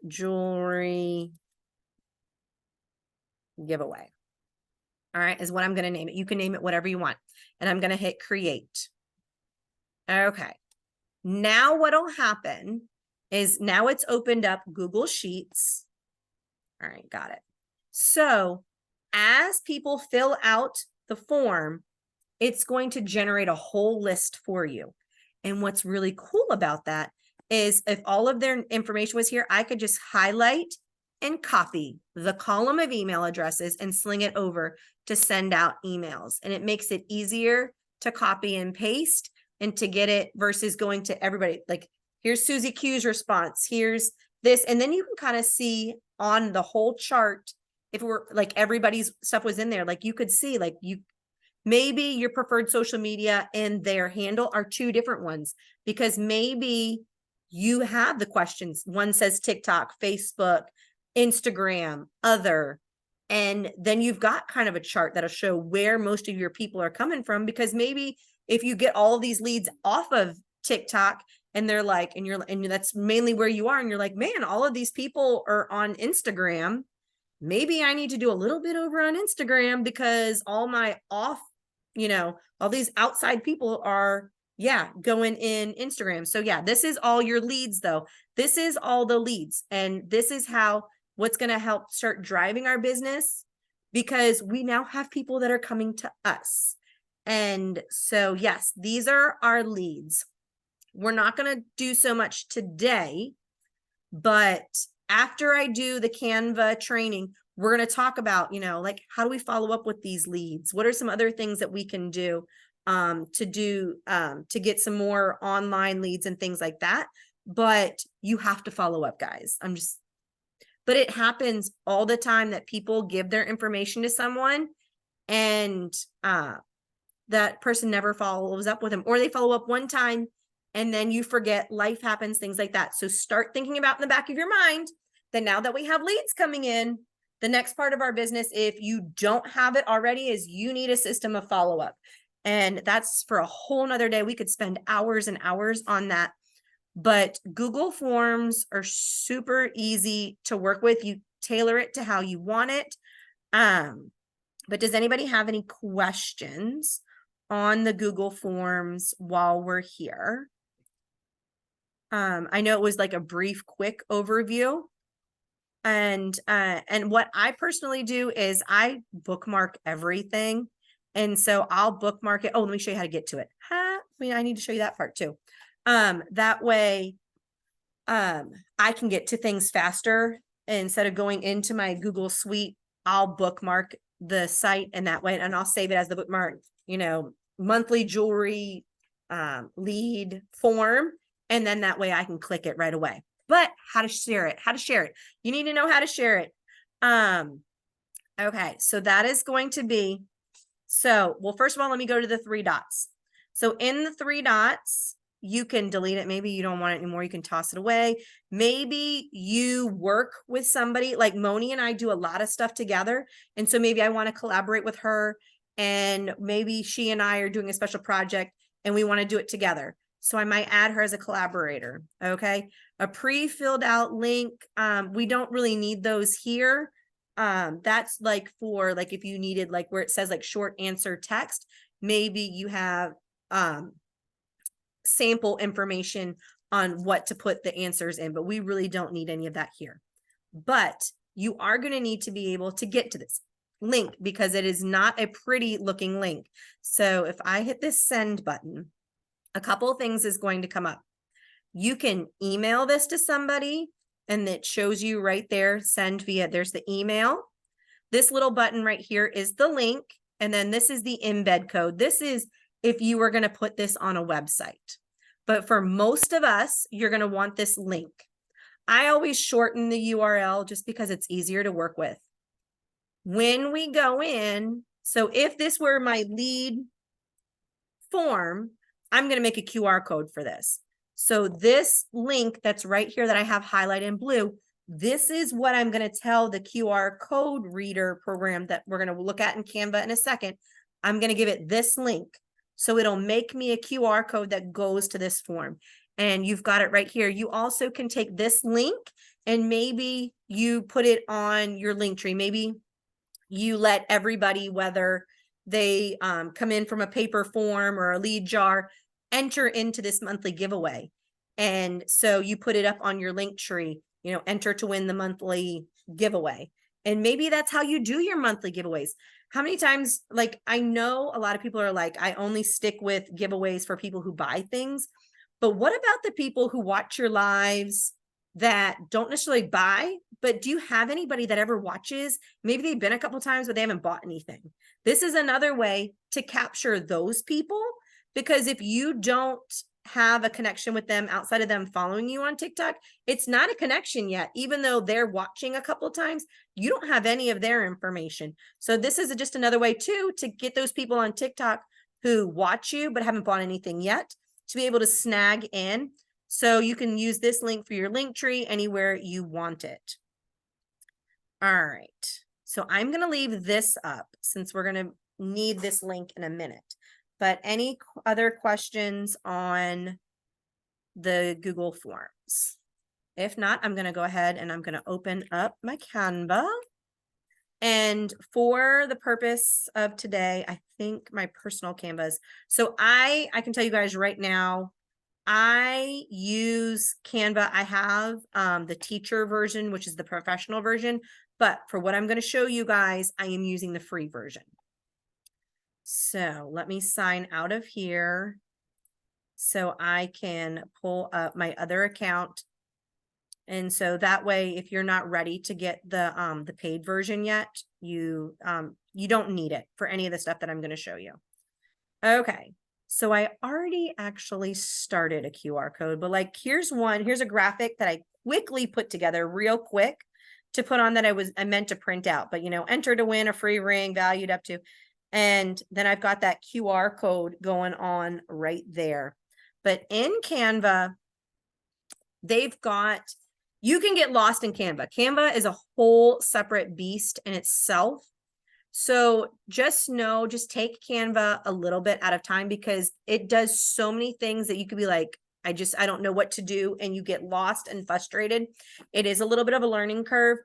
jewelry giveaway. All right, is what I'm going to name it. You can name it whatever you want. And I'm going to hit create. Okay. Now what'll happen is now it's opened up Google Sheets. All right, got it. So as people fill out the form, it's going to generate a whole list for you. And what's really cool about that is if all of their information was here, I could just highlight and copy the column of email addresses and sling it over to send out emails. And it makes it easier to copy and paste and to get it versus going to everybody. Like, here's Susie Q's response. Here's this. And then you can kind of see on the whole chart, if it were like everybody's stuff was in there, like you could see like maybe your preferred social media and their handle are two different ones because maybe you have the questions. One says TikTok, Facebook, Instagram, other, and then you've got kind of a chart that'll show where most of your people are coming from, because maybe if you get all of these leads off of TikTok and they're like, and that's mainly where you are, and you're like, man, all of these people are on Instagram. Maybe I need to do a little bit over on Instagram because all my all these outside people are, going in Instagram. So this is all your leads though. This is all the leads. And this is what's going to help start driving our business, because we now have people that are coming to us. And so, yes, these are our leads. We're not going to do so much today, but after I do the Canva training, we're going to talk about, like, how do we follow up with these leads? What are some other things that we can do to get some more online leads and things like that? But you have to follow up, guys. But it happens all the time that people give their information to someone and that person never follows up with them, or they follow up one time and then you forget, life happens, things like that. So start thinking about in the back of your mind that now that we have leads coming in, the next part of our business, if you don't have it already, is you need a system of follow-up. And that's for a whole nother day. We could spend hours and hours on that. But Google Forms are super easy to work with. You tailor it to how you want it. But does anybody have any questions on the Google Forms while we're here? I know it was like a brief, quick overview. And what I personally do is I bookmark everything. And so I'll bookmark it. Oh, let me show you how to get to it. I need to show you that part too. That way, I can get to things faster. Instead of going into my Google Suite, I'll bookmark the site, and that way, and I'll save it as the bookmark, monthly jewelry lead form. And then that way I can click it right away. But how to share it, you need to know how to share it. Okay, so that is going to be, well, first of all, let me go to the 3 dots. So in the 3 dots, you can delete it. Maybe you don't want it anymore. You can toss it away. Maybe you work with somebody like Moni and I do a lot of stuff together. And so maybe I want to collaborate with her, and maybe she and I are doing a special project and we want to do it together. So I might add her as a collaborator. Okay. A pre-filled out link. We don't really need those here. That's like for like if you needed like where it says like short answer text, maybe you have sample information on what to put the answers in, but we really don't need any of that here. But you are going to need to be able to get to this link because it is not a pretty looking link. So if I hit this send button, a couple of things is going to come up. You can email this to somebody and it shows you right there, send via, there's the email. This little button right here is the link. And then this is the embed code. This is if you were going to put this on a website. But for most of us, you're going to want this link. I always shorten the URL just because it's easier to work with. When we go in, so if this were my lead form, I'm going to make a QR code for this. So this link that's right here that I have highlighted in blue, this is what I'm going to tell the QR code reader program that we're going to look at in Canva in a second. I'm going to give it this link. So it'll make me a QR code that goes to this form. And you've got it right here. You also can take this link and maybe you put it on your link tree. Maybe you let everybody, whether they come in from a paper form or a lead jar, enter into this monthly giveaway. And so you put it up on your link tree, you know, enter to win the monthly giveaway. And maybe that's how you do your monthly giveaways. How many times, like, I know a lot of people are like, I only stick with giveaways for people who buy things. But what about the people who watch your lives that don't necessarily buy, but do you have anybody that ever watches? Maybe they've been a couple times, but they haven't bought anything. This is another way to capture those people, because if you don't have a connection with them outside of them following you on TikTok, it's not a connection yet. Even though they're watching a couple times, you don't have any of their information. So this is just another way too, to get those people on TikTok who watch you, but haven't bought anything yet, to be able to snag in. So you can use this link for your link tree anywhere you want it. All right. So I'm going to leave this up since we're going to need this link in a minute. But any other questions on the Google Forms? If not, I'm going to go ahead and I'm going to open up my Canva. And for the purpose of today, I think my personal Canvas. So I can tell you guys right now, I use Canva. I have the teacher version, which is the professional version. But for what I'm going to show you guys, I am using the free version. So let me sign out of here so I can pull up my other account. And so that way, if you're not ready to get the paid version yet, you don't need it for any of the stuff that I'm going to show you. Okay. So I already actually started a QR code, but like, here's a graphic that I quickly put together real quick to put on that I meant to print out, but you know, enter to win a free ring valued up to, and then I've got that QR code going on right there. But in Canva, you can get lost in Canva. Canva is a whole separate beast in itself. So just take Canva a little bit at a time, because it does so many things that you could be like, I don't know what to do. And you get lost and frustrated. It is a little bit of a learning curve,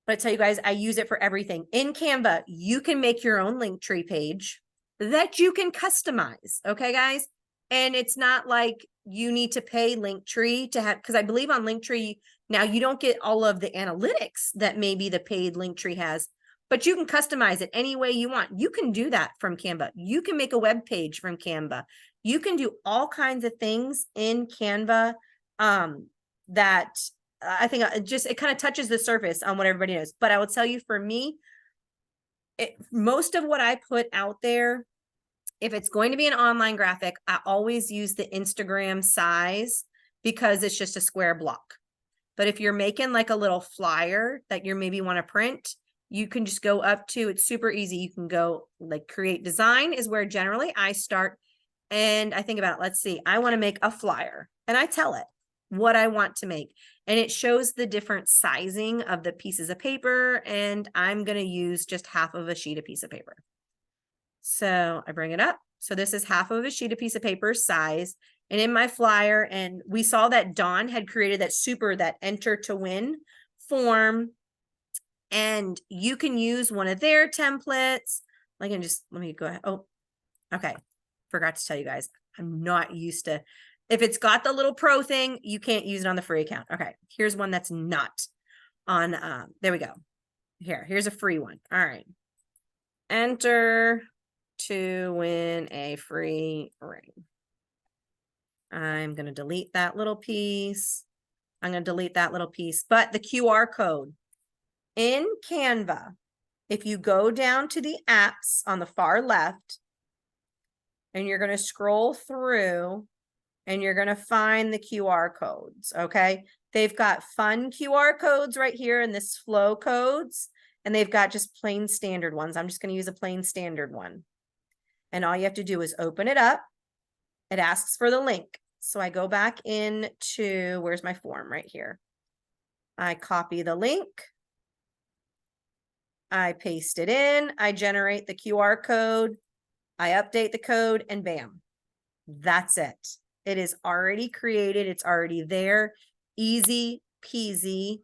but I tell you guys, I use it for everything. In Canva, you can make your own Linktree page that you can customize. Okay, guys. And it's not like you need to pay Linktree to have, because I believe on Linktree now you don't get all of the analytics that maybe the paid Linktree has, but you can customize it any way you want. You can do that from Canva. You can make a web page from Canva. You can do all kinds of things in Canva that I think it kind of touches the surface on what everybody knows. But I will tell you, for me, most of what I put out there, if it's going to be an online graphic, I always use the Instagram size because it's just a square block. But if you're making like a little flyer that you maybe want to print, you can just go up to, it's super easy. You can go like create design is where generally I start. And I think about, let's see, I want to make a flyer, and I tell it what I want to make. And it shows the different sizing of the pieces of paper. And I'm going to use just half of a sheet of piece of paper. So I bring it up. So this is half of a sheet of piece of paper size. and in my flyer, and we saw that Dawn had created that enter to win form, and you can use one of their templates. Like, and just let me go ahead. Oh, okay. Forgot to tell you guys, I'm not used to, if it's got the little pro thing, you can't use it on the free account. Okay, here's one that's not on, there we go. Here's a free one. All right. Enter to win a free ring. I'm going to delete that little piece. I'm going to delete that little piece, but the QR code in Canva, if you go down to the apps on the far left, and you're going to scroll through and you're going to find the QR codes. Okay. They've got fun QR codes right here in this flow codes, and they've got just plain standard ones. I'm just going to use a plain standard one. And all you have to do is open it up. It asks for the link. So I go back into, where's my form right here? I copy the link. I paste it in. I generate the QR code. I update the code, and bam, that's it. It is already created. It's already there. Easy peasy.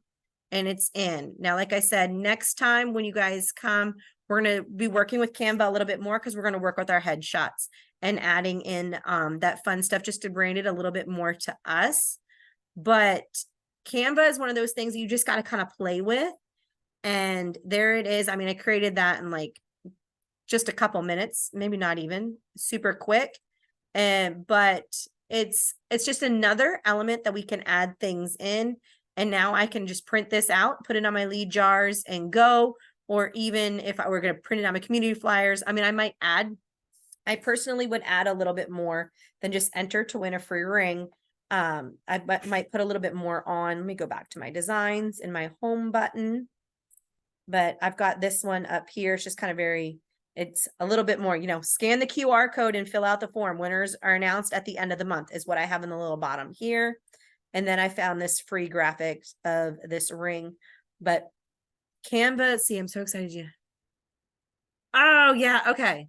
And it's in. Now, like I said, next time when you guys come, we're going to be working with Canva a little bit more, because we're going to work with our headshots and adding in that fun stuff just to brand it a little bit more to us. But Canva is one of those things you just got to kind of play with. And there it is. I mean, I created that in like just a couple minutes, maybe not even, super quick. But it's just another element that we can add things in. And now I can just print this out, put it on my lead jars and go. Or even if I were going to print it on my community flyers, I mean, I personally would add a little bit more than just enter to win a free ring. I might put a little bit more on. Let me go back to my designs in my home button. But I've got this one up here. It's just kind of it's a little bit more, scan the QR code and fill out the form. Winners are announced at the end of the month is what I have in the little bottom here. And then I found this free graphic of this ring. But Canva, see, I'm so excited. Oh, yeah. Okay.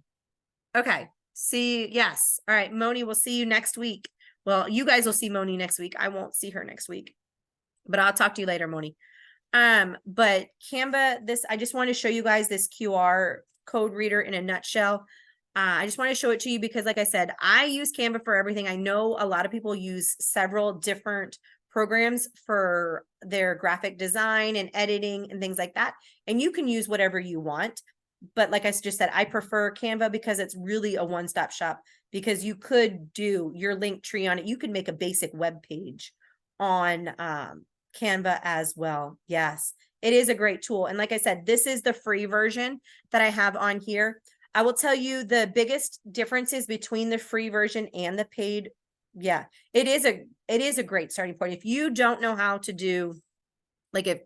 Okay. See, yes. All right. Moni, we'll see you next week. Well, you guys will see Moni next week. I won't see her next week, but I'll talk to you later, Moni. But Canva, I just want to show you guys this QR code reader in a nutshell. I just want to show it to you because, like I said, I use Canva for everything. I know a lot of people use several different programs for their graphic design and editing and things like that. And you can use whatever you want. But like I just said, I prefer Canva because it's really a one-stop shop, because you could do your link tree on it. You could make a basic web page on Canva as well. Yes, it is a great tool. And like I said, this is the free version that I have on here. I will tell you the biggest differences between the free version and the paid. Yeah, it is a great starting point. If you don't know how to do, like, if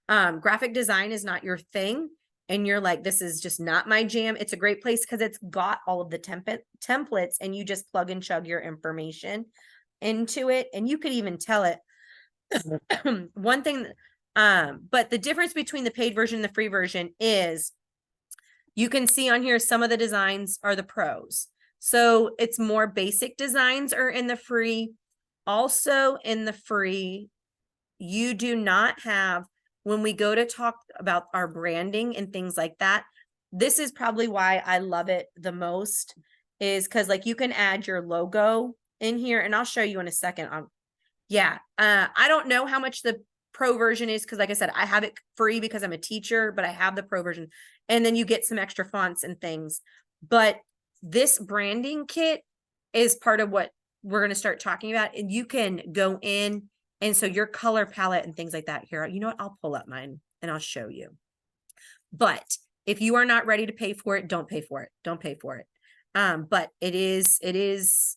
graphic design is not your thing and you're like, this is just not my jam, it's a great place because it's got all of the templates and you just plug and chug your information into it. And you could even tell it one thing, but the difference between the paid version and the free version is you can see on here some of the designs are the pros. So it's more basic designs are in the free. Also in the free, you do not have, when we go to talk about our branding and things like that, this is probably why I love it the most, is because like you can add your logo in here, and I'll show you in a second. I don't know how much the pro version is, because like I said, I have it free because I'm a teacher, but I have the pro version, and then you get some extra fonts and things. But this branding kit is part of what we're going to start talking about, and you can go in, and so your color palette and things like that here, you know what, I'll pull up mine and I'll show you. But if you are not ready to pay for it, don't pay for it. Don't pay for it. But it is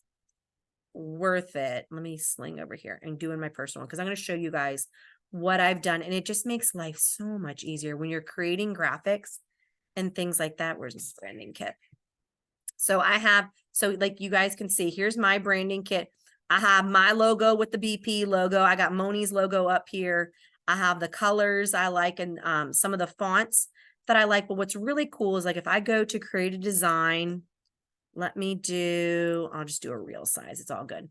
worth it. Let me sling over here and do in my personal one, because I'm going to show you guys what I've done, and it just makes life so much easier when you're creating graphics and things like that. Where's this branding kit? So like you guys can see, here's my branding kit. I have my logo with the BP logo. I got Moni's logo up here. I have the colors I like, and some of the fonts that I like. But what's really cool is, like, if I go to create a design, let me do, I'll just do a real size. It's all good.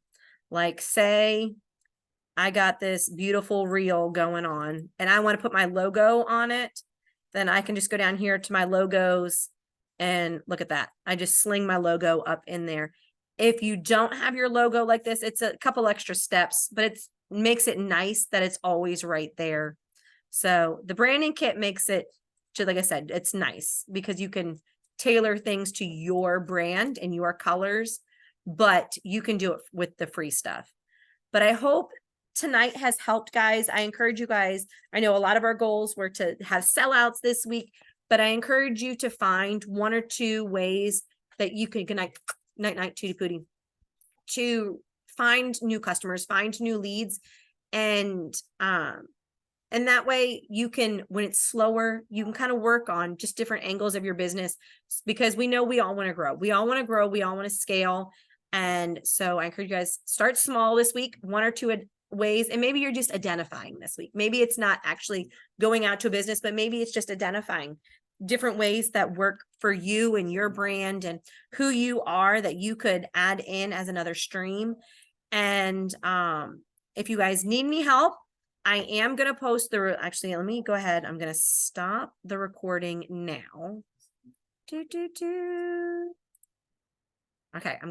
Like say I got this beautiful reel going on and I want to put my logo on it, then I can just go down here to my logos and look at that. I just sling my logo up in there. If you don't have your logo like this, it's a couple extra steps, but it makes it nice that it's always right there. So the branding kit makes it, just like I said, it's nice because you can tailor things to your brand and your colors, but you can do it with the free stuff. But I hope tonight has helped, guys. I encourage you guys. I know a lot of our goals were to have sellouts this week, but I encourage you to find 1 or 2 ways that you can, good night, Tutti Pooty, to find new customers, find new leads, and that way you can, when it's slower, you can kind of work on just different angles of your business, because we know we all want to grow. We all want to grow. We all want to scale. And so I encourage you guys, start small this week, 1 or 2 ways. And maybe you're just identifying this week. Maybe it's not actually going out to a business, but maybe it's just identifying different ways that work for you and your brand and who you are that you could add in as another stream. And if you guys need any help, I am going to post actually, let me go ahead. I'm going to stop the recording now. Okay.